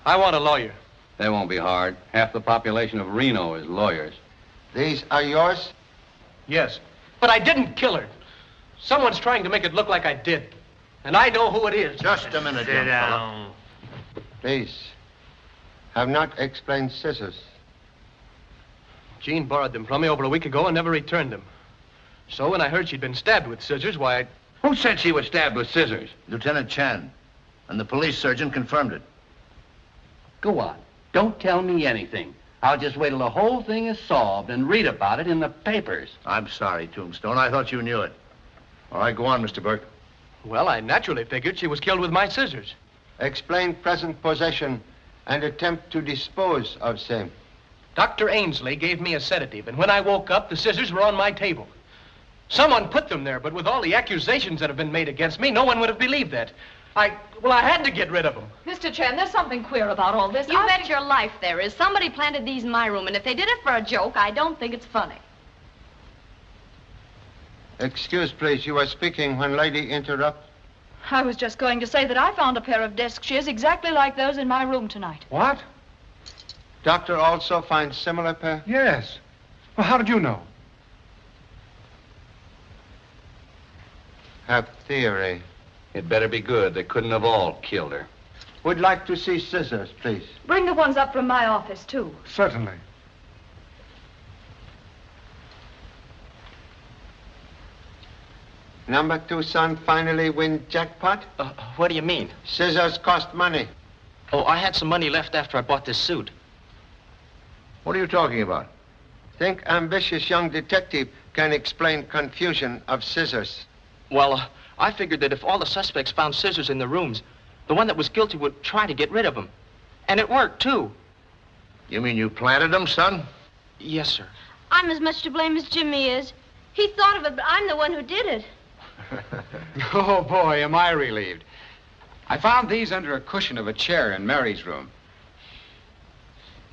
I want a lawyer. That won't be hard. Half the population of Reno is lawyers. These are yours? Yes. But I didn't kill her. Someone's trying to make it look like I did. And I know who it is. Just a minute, young fella. Please. Have not explained scissors. Jeanne borrowed them from me over a week ago and never returned them. So when I heard she'd been stabbed with scissors, why, Who said she was stabbed with scissors? Lieutenant Chan. And the police surgeon confirmed it. Go on. Don't tell me anything. I'll just wait till the whole thing is solved and read about it in the papers. I'm sorry, Tombstone. I thought you knew it. All right, go on, Mr. Burke. well, I naturally figured she was killed with my scissors. Explain present possession and attempt to dispose of same. Dr. Ainsley gave me a sedative, and when I woke up, the scissors were on my table. Someone put them there, but with all the accusations that have been made against me, no one would have believed that. I had to get rid of them. Mr. Chen, there's something queer about all this. You bet your life there is. Somebody planted these in my room, and if they did it for a joke, I don't think it's funny. Excuse, please. You were speaking when lady interrupt. I was just going to say that I found a pair of desk shears exactly like those in my room tonight. What? Doctor also finds similar pair? Yes. Well, how did you know? Have theory. It better be good. They couldn't have all killed her. Would like to see scissors, please. Bring the ones up from my office, too. Certainly. Number 2 son finally win jackpot? What do you mean? Scissors cost money. Oh, I had some money left after I bought this suit. What are you talking about? Think ambitious young detective can explain confusion of scissors. Well, I figured that if all the suspects found scissors in the rooms, the one that was guilty would try to get rid of them. And it worked, too. You mean you planted them, son? Yes, sir. I'm as much to blame as Jimmy is. He thought of it, but I'm the one who did it. Oh, boy, am I relieved. I found these under a cushion of a chair in Mary's room.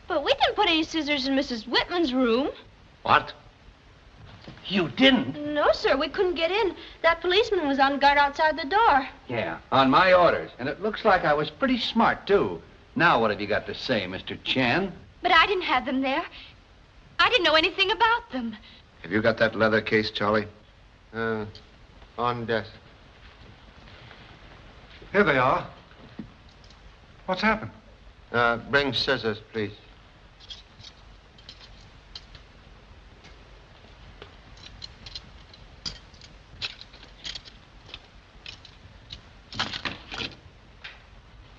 But we didn't put any scissors in Mrs. Whitman's room. What? You didn't? No, sir, we couldn't get in. That policeman was on guard outside the door. Yeah, on my orders. And it looks like I was pretty smart, too. Now what have you got to say, Mr. Chan? But I didn't have them there. I didn't know anything about them. Have you got that leather case, Charlie? On desk. Here they are. What's happened? Bring scissors, please.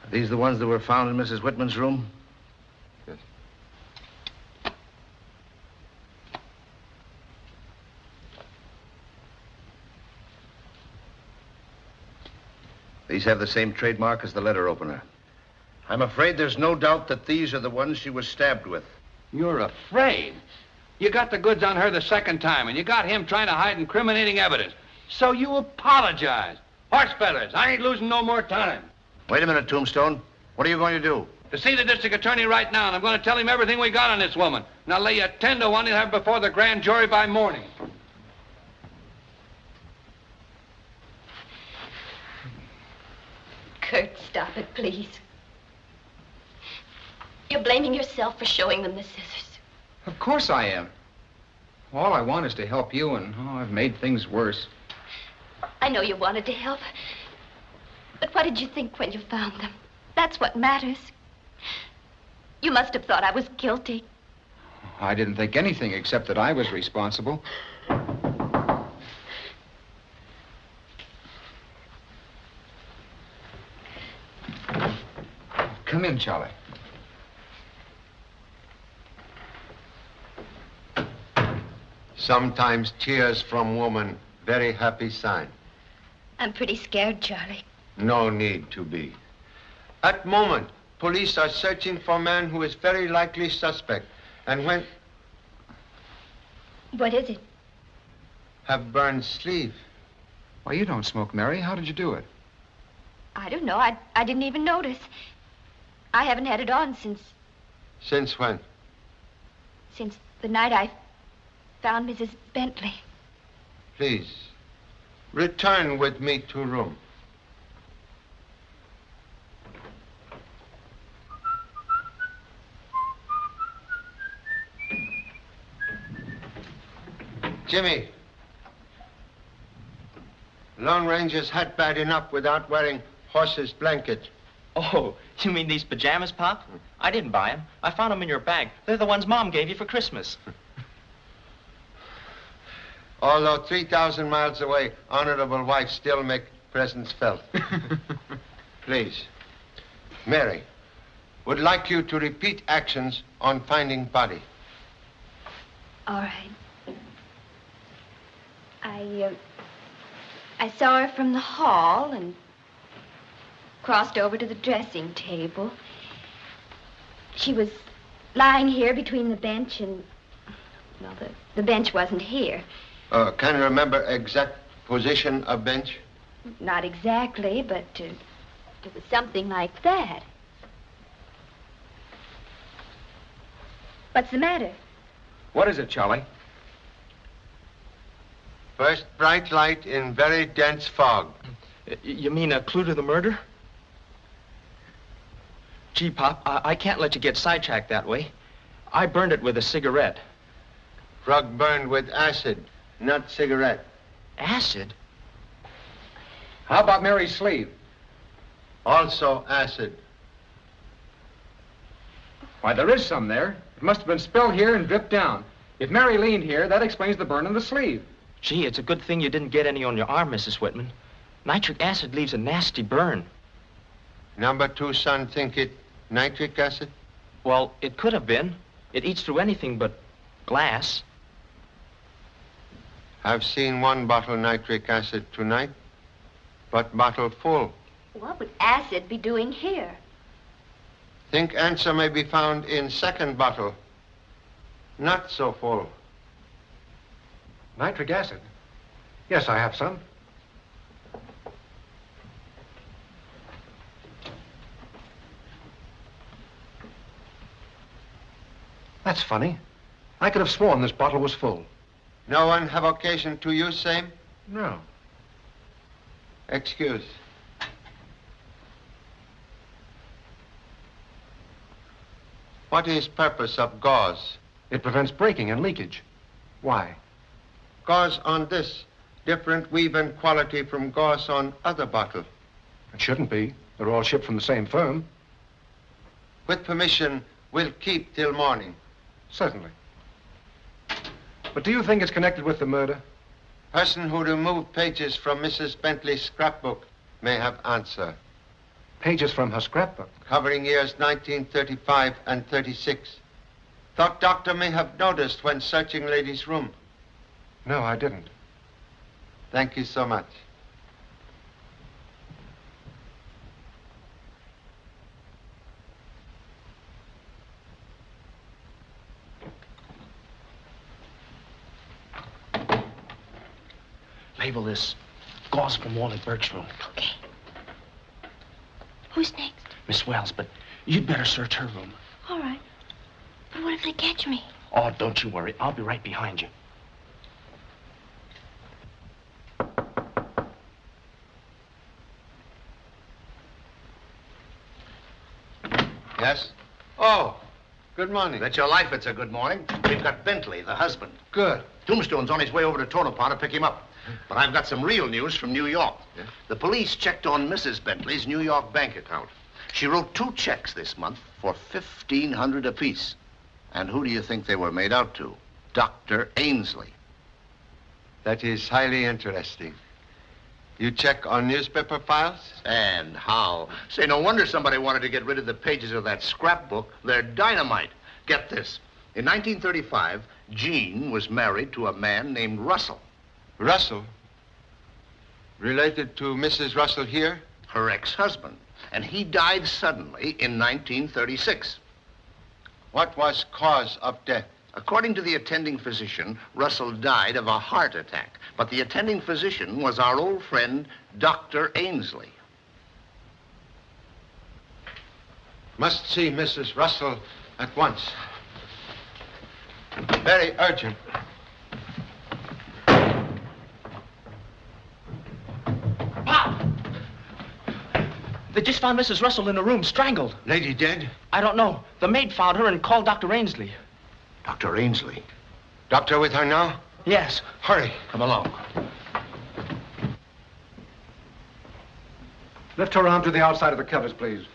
Are these the ones that were found in Mrs. Whitman's room? Yes. These have the same trademark as the letter opener. I'm afraid there's no doubt that these are the ones she was stabbed with. You're afraid? You got the goods on her the second time, and you got him trying to hide incriminating evidence. So you apologize. Horse feathers, I ain't losing no more time. Wait a minute, Tombstone. What are you going to do? To see the district attorney right now, and I'm going to tell him everything we got on this woman. And I'll lay you 10 to 1 he'll have before the grand jury by morning. Kurt, stop it, please. You're blaming yourself for showing them the scissors. Of course I am. All I want is to help you, and I've made things worse. I know you wanted to help. But what did you think when you found them? That's what matters. You must have thought I was guilty. I didn't think anything except that I was responsible. Come in, Charlie. Sometimes tears from woman, very happy sign. I'm pretty scared, Charlie. No need to be. At moment, police are searching for a man who is very likely suspect. And when... What is it? Have burned sleeve. Why, you don't smoke, Mary. How did you do it? I don't know. I didn't even notice. I haven't had it on since... Since when? Since the night I found Mrs. Bently. Please, return with me to room. Jimmy, Lone Ranger's hat bad enough without wearing horse's blanket. Oh, you mean these pajamas, Pop? I didn't buy them. I found them in your bag. They're the ones Mom gave you for Christmas. Although 3,000 miles away, honorable wife still make presents felt. Please. Mary, would like you to repeat actions on finding body. All right. I saw her from the hall and crossed over to the dressing table. She was lying here between the bench and... Well, the bench wasn't here. Can you remember exact position of bench? Not exactly, but it was something like that. What's the matter? What is it, Charlie? First bright light in very dense fog. You mean a clue to the murder? Gee, Pop, I can't let you get sidetracked that way. I burned it with a cigarette. Rug burned with acid, not cigarette. Acid? How about Mary's sleeve? Also acid. Why, there is some there. It must have been spilled here and dripped down. If Mary leaned here, that explains the burn on the sleeve. Gee, it's a good thing you didn't get any on your arm, Mrs. Whitman. Nitric acid leaves a nasty burn. Number 2 son think it nitric acid? Well, it could have been. It eats through anything but glass. I've seen 1 bottle nitric acid tonight, but bottle full. What would acid be doing here? Think answer may be found in second bottle, not so full. Nitric acid? Yes, I have some. That's funny. I could have sworn this bottle was full. No one have occasion to use same? No. Excuse. What is purpose of gauze? It prevents breaking and leakage. Why? gauze on this different weave and quality from gauze on other bottle? It shouldn't be. They're all shipped from the same firm. With permission, we'll keep till morning. Certainly. But do you think it's connected with the murder? Person who removed pages from Mrs. Bently's scrapbook may have answer. Pages from her scrapbook? Covering years 1935 and 36. Thought doctor may have noticed when searching lady's room. No, I didn't. Thank you so much. Label this gauze from Wally Burke's room. Okay. Who's next? Miss Wells, but you'd better search her room. All right. But what if they catch me? Oh, don't you worry. I'll be right behind you. Yes? Oh, good morning. Bet your life it's a good morning. We've got Bentley, the husband. Good. Tombstone's on his way over to Toler to pick him up. But I've got some real news from New York. Yeah? The police checked on Mrs. Bentley's New York bank account. She wrote 2 checks this month for $1,500 apiece. And who do you think they were made out to? Dr. Ainsley. That is highly interesting. You check on newspaper files? And how? Say, no wonder somebody wanted to get rid of the pages of that scrapbook. They're dynamite. Get this. In 1935, Jeanne was married to a man named Russell. Russell? Related to Mrs. Russell here? Her ex-husband. And he died suddenly in 1936. What was cause of death? According to the attending physician, Russell died of a heart attack. But the attending physician was our old friend, Dr. Ainsley. Must see Mrs. Russell at once. Very urgent. Pop! They just found Mrs. Russell in a room, strangled. Lady dead? I don't know. The maid found her and called Dr. Ainsley. Dr. Ainsley? Doctor with her now? Yes. Hurry. Come along. Lift her arm to the outside of the covers, please.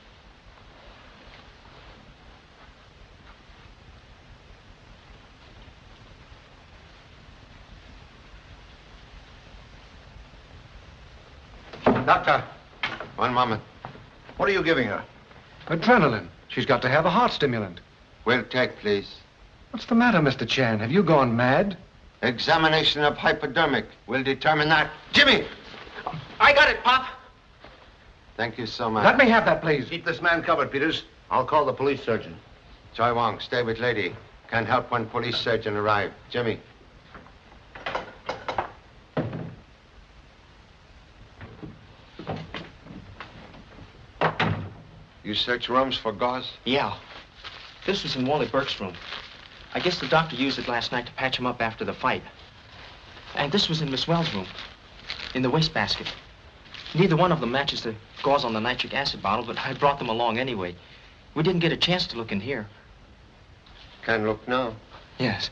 Doctor, one moment. What are you giving her? Adrenaline. She's got to have a heart stimulant. Will take, please. What's the matter, Mr. Chan? Have you gone mad? Examination of hypodermic will determine that. Jimmy! I got it, Pop. Thank you so much. Let me have that, please. Keep this man covered, Peters. I'll call the police surgeon. Choi Wong, stay with lady. Can help when police surgeon arrive. Jimmy. You search rooms for gauze? Yeah. This was in Wally Burke's room. I guess the doctor used it last night to patch him up after the fight. And this was in Miss Wells' room, in the wastebasket. Neither one of them matches the gauze on the nitric acid bottle, but I brought them along anyway. We didn't get a chance to look in here. Can look now. Yes.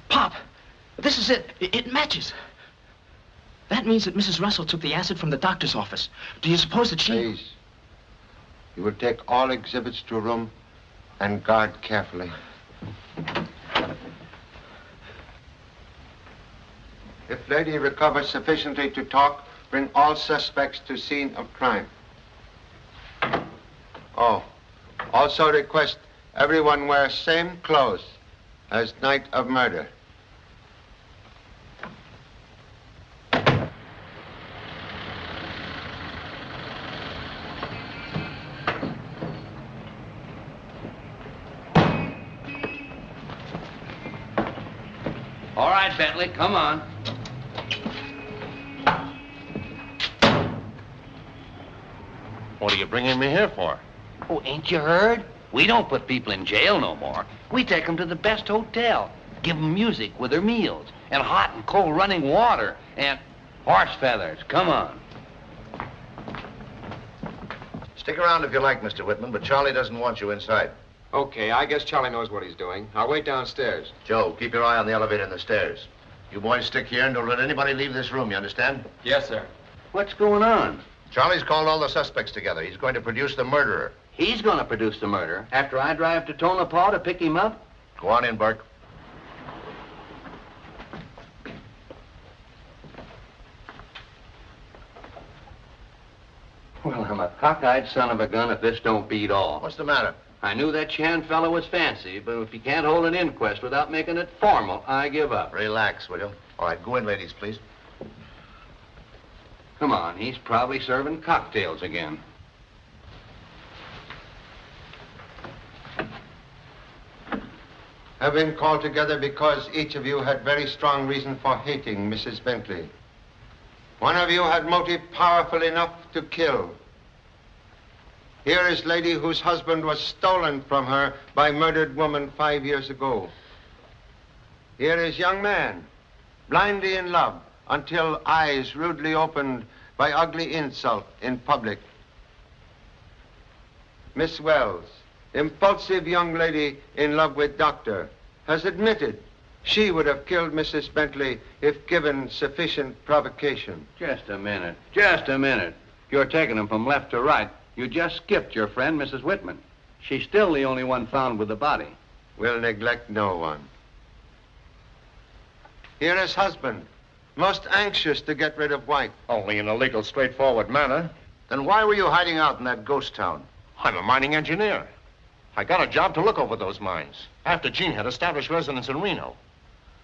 Pop, this is it. It matches. That means that Mrs. Russell took the acid from the doctor's office. Do you suppose that she... Please. You will take all exhibits to a room and guard carefully. If lady recovers sufficiently to talk, bring all suspects to scene of crime. Oh, also request everyone wear same clothes as night of murder. All right, Bentley, come on. What are you bringing me here for? Oh, ain't you heard? We don't put people in jail no more. We take them to the best hotel, give them music with their meals, and hot and cold running water, and... Horse feathers, come on. Stick around if you like, Mr. Whitman, but Charlie doesn't want you inside. Okay, I guess Charlie knows what he's doing. I'll wait downstairs. Joe, keep your eye on the elevator and the stairs. You boys stick here and don't let anybody leave this room, you understand? Yes, sir. What's going on? Charlie's called all the suspects together. He's going to produce the murderer. He's going to produce the murderer after I drive to Tonopah to pick him up? Go on in, Burke. Well, I'm a cockeyed son of a gun if this don't beat all. What's the matter? I knew that Chan fellow was fancy, but if he can't hold an inquest without making it formal, I give up. Relax, will you? All right, go in, ladies, please. Come on, he's probably serving cocktails again. Have been called together because each of you had very strong reason for hating Mrs. Bently. One of you had motive powerful enough to kill. Here is lady whose husband was stolen from her by murdered woman 5 years ago. Here is young man, blindly in love until eyes rudely opened by ugly insult in public. Miss Wells, impulsive young lady in love with doctor, has admitted she would have killed Mrs. Bently if given sufficient provocation. Just a minute. Just a minute. You're taking them from left to right. You just skipped your friend, Mrs. Whitman. She's still the only one found with the body. We'll neglect no one. Here is husband, most anxious to get rid of wife. Only in a legal, straightforward manner. Then why were you hiding out in that ghost town? I'm a mining engineer. I got a job to look over those mines after Jeanne had established residence in Reno.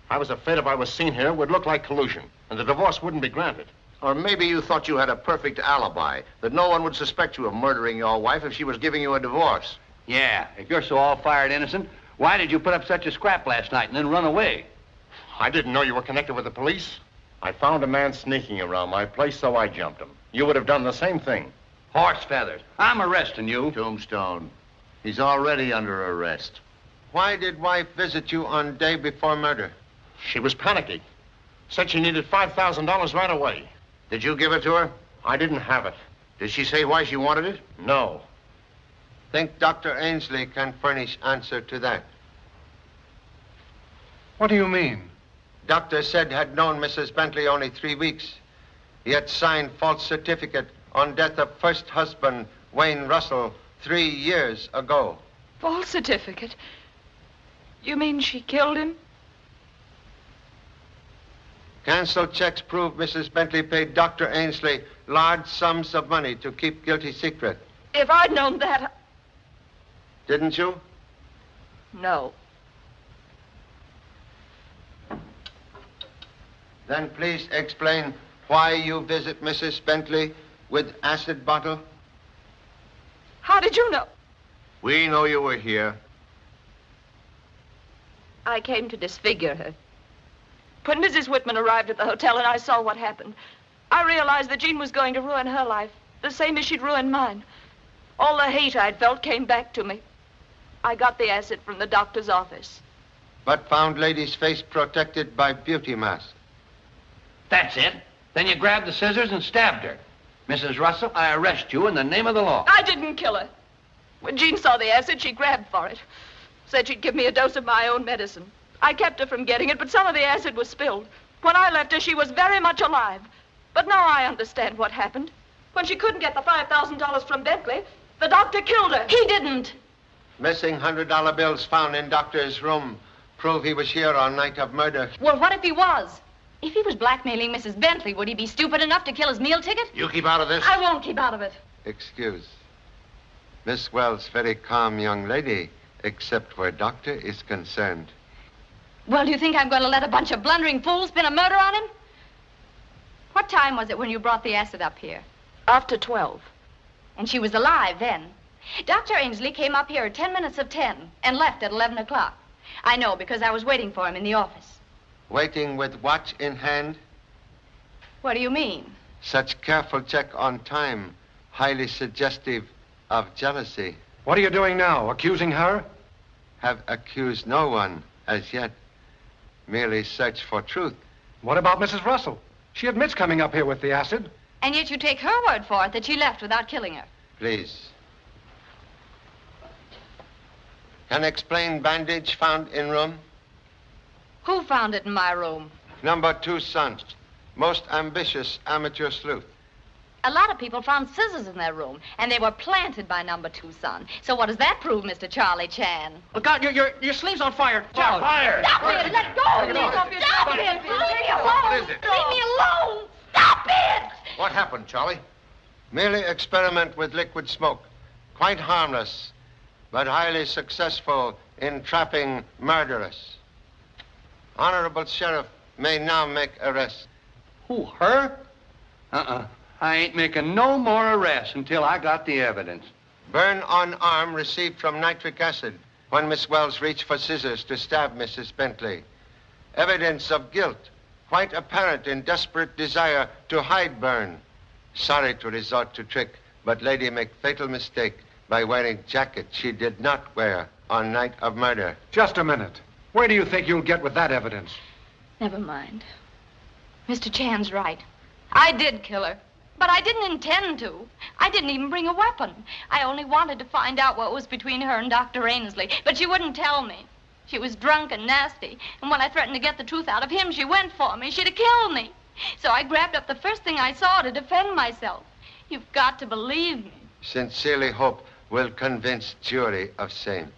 I was afraid if I was seen here, it would look like collusion, and the divorce wouldn't be granted. Or maybe you thought you had a perfect alibi, that no one would suspect you of murdering your wife if she was giving you a divorce. Yeah, if you're so all-fired innocent, why did you put up such a scrap last night and then run away? I didn't know you were connected with the police. I found a man sneaking around my place, so I jumped him. You would have done the same thing. Horse feathers. I'm arresting you. Tombstone. He's already under arrest. Why did wife visit you on day before murder? She was panicky. Said she needed $5,000 right away. Did you give it to her? I didn't have it. Did she say why she wanted it? No. Think Dr. Ainsley can furnish answer to that. What do you mean? Doctor said had known Mrs. Bently only 3 weeks. He had signed false certificate on death of first husband, Wayne Russell, 3 years ago. False certificate? You mean she killed him? Cancelled checks prove Mrs. Bently paid Dr. Ainsley large sums of money to keep guilty secret. If I'd known that... Didn't you? No. Then please explain why you visit Mrs. Bently with acid bottle. How did you know? We know you were here. I came to disfigure her. When Mrs. Whitman arrived at the hotel and I saw what happened, I realized that Jeanne was going to ruin her life, the same as she'd ruined mine. All the hate I'd felt came back to me. I got the acid from the doctor's office. But found lady's face protected by beauty mask. That's it. Then you grabbed the scissors and stabbed her. Mrs. Russell, I arrest you in the name of the law. I didn't kill her. When Jeanne saw the acid, she grabbed for it. Said she'd give me a dose of my own medicine. I kept her from getting it, but some of the acid was spilled. When I left her, she was very much alive. But now I understand what happened. When she couldn't get the $5,000 from Bently, the doctor killed her. He didn't. Missing $100 bills found in doctor's room prove he was here on night of murder. Well, what if he was? If he was blackmailing Mrs. Bently, would he be stupid enough to kill his meal ticket? You keep out of this. I won't keep out of it. Excuse. Miss Wells, very calm young lady, except where doctor is concerned. Well, do you think I'm going to let a bunch of blundering fools pin a murder on him? What time was it when you brought the acid up here? After 12. And she was alive then. Dr. Ainsley came up here at 10 minutes of 10 and left at 11 o'clock. I know because I was waiting for him in the office. Waiting with watch in hand? What do you mean? Such careful check on time, highly suggestive of jealousy. What are you doing now? Accusing her? Have accused no one as yet. Merely search for truth. What about Mrs. Russell? She admits coming up here with the acid. And yet you take her word for it that she left without killing her. Please. Can explain bandage found in room? Who found it in my room? Number 2 son. Most ambitious amateur sleuth. A lot of people found scissors in their room, and they were planted by number 2 son. So what does that prove, Mr. Charlie Chan? Look out, your sleeve's on fire. Charlie. Fire! Stop it! Let go of me! Stop it! Leave me alone! What is it? Leave me alone! Stop it! What happened, Charlie? Merely experiment with liquid smoke. Quite harmless, but highly successful in trapping murderers. Honorable Sheriff may now make arrest. Who, her? I ain't making no more arrests until I got the evidence. Burn on arm received from nitric acid when Miss Wells reached for scissors to stab Mrs. Bently. Evidence of guilt, quite apparent in desperate desire to hide burn. Sorry to resort to trick, but lady make fatal mistake by wearing jacket she did not wear on night of murder. Just a minute. Where do you think you'll get with that evidence? Never mind. Mr. Chan's right. I did kill her, but I didn't intend to. I didn't even bring a weapon. I only wanted to find out what was between her and Dr. Ainsley, but she wouldn't tell me. She was drunk and nasty, and when I threatened to get the truth out of him, she went for me. She'd have killed me. So I grabbed up the first thing I saw to defend myself. You've got to believe me. Sincerely hope will convince jury of same.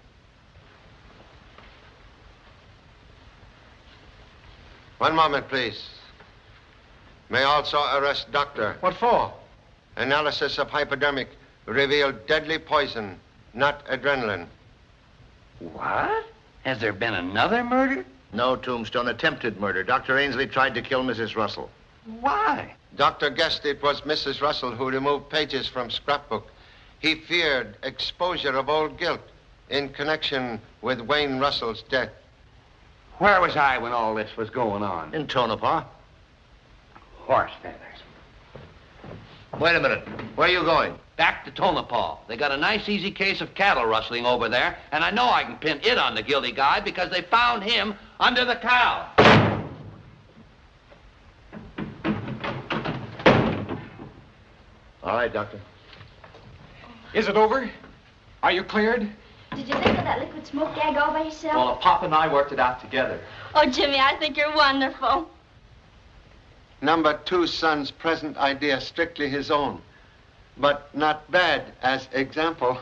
One moment, please. May also arrest doctor. What for? Analysis of hypodermic revealed deadly poison, not adrenaline. What? Has there been another murder? No, Tombstone. Attempted murder. Dr. Ainsley tried to kill Mrs. Russell. Why? Doctor guessed it was Mrs. Russell who removed pages from scrapbook. He feared exposure of old guilt in connection with Wayne Russell's death. Where was I when all this was going on? In Tonopah. Horse feathers. Wait a minute. Where are you going? Back to Tonopah. They got a nice, easy case of cattle rustling over there, and I know I can pin it on the guilty guy because they found him under the cow. All right, Doctor. Is it over? Are you cleared? Did you think of that liquid smoke gag all by yourself? Well, Pop and I worked it out together. Oh, Jimmy, I think you're wonderful. Number 2 son's present idea strictly his own, but not bad as example.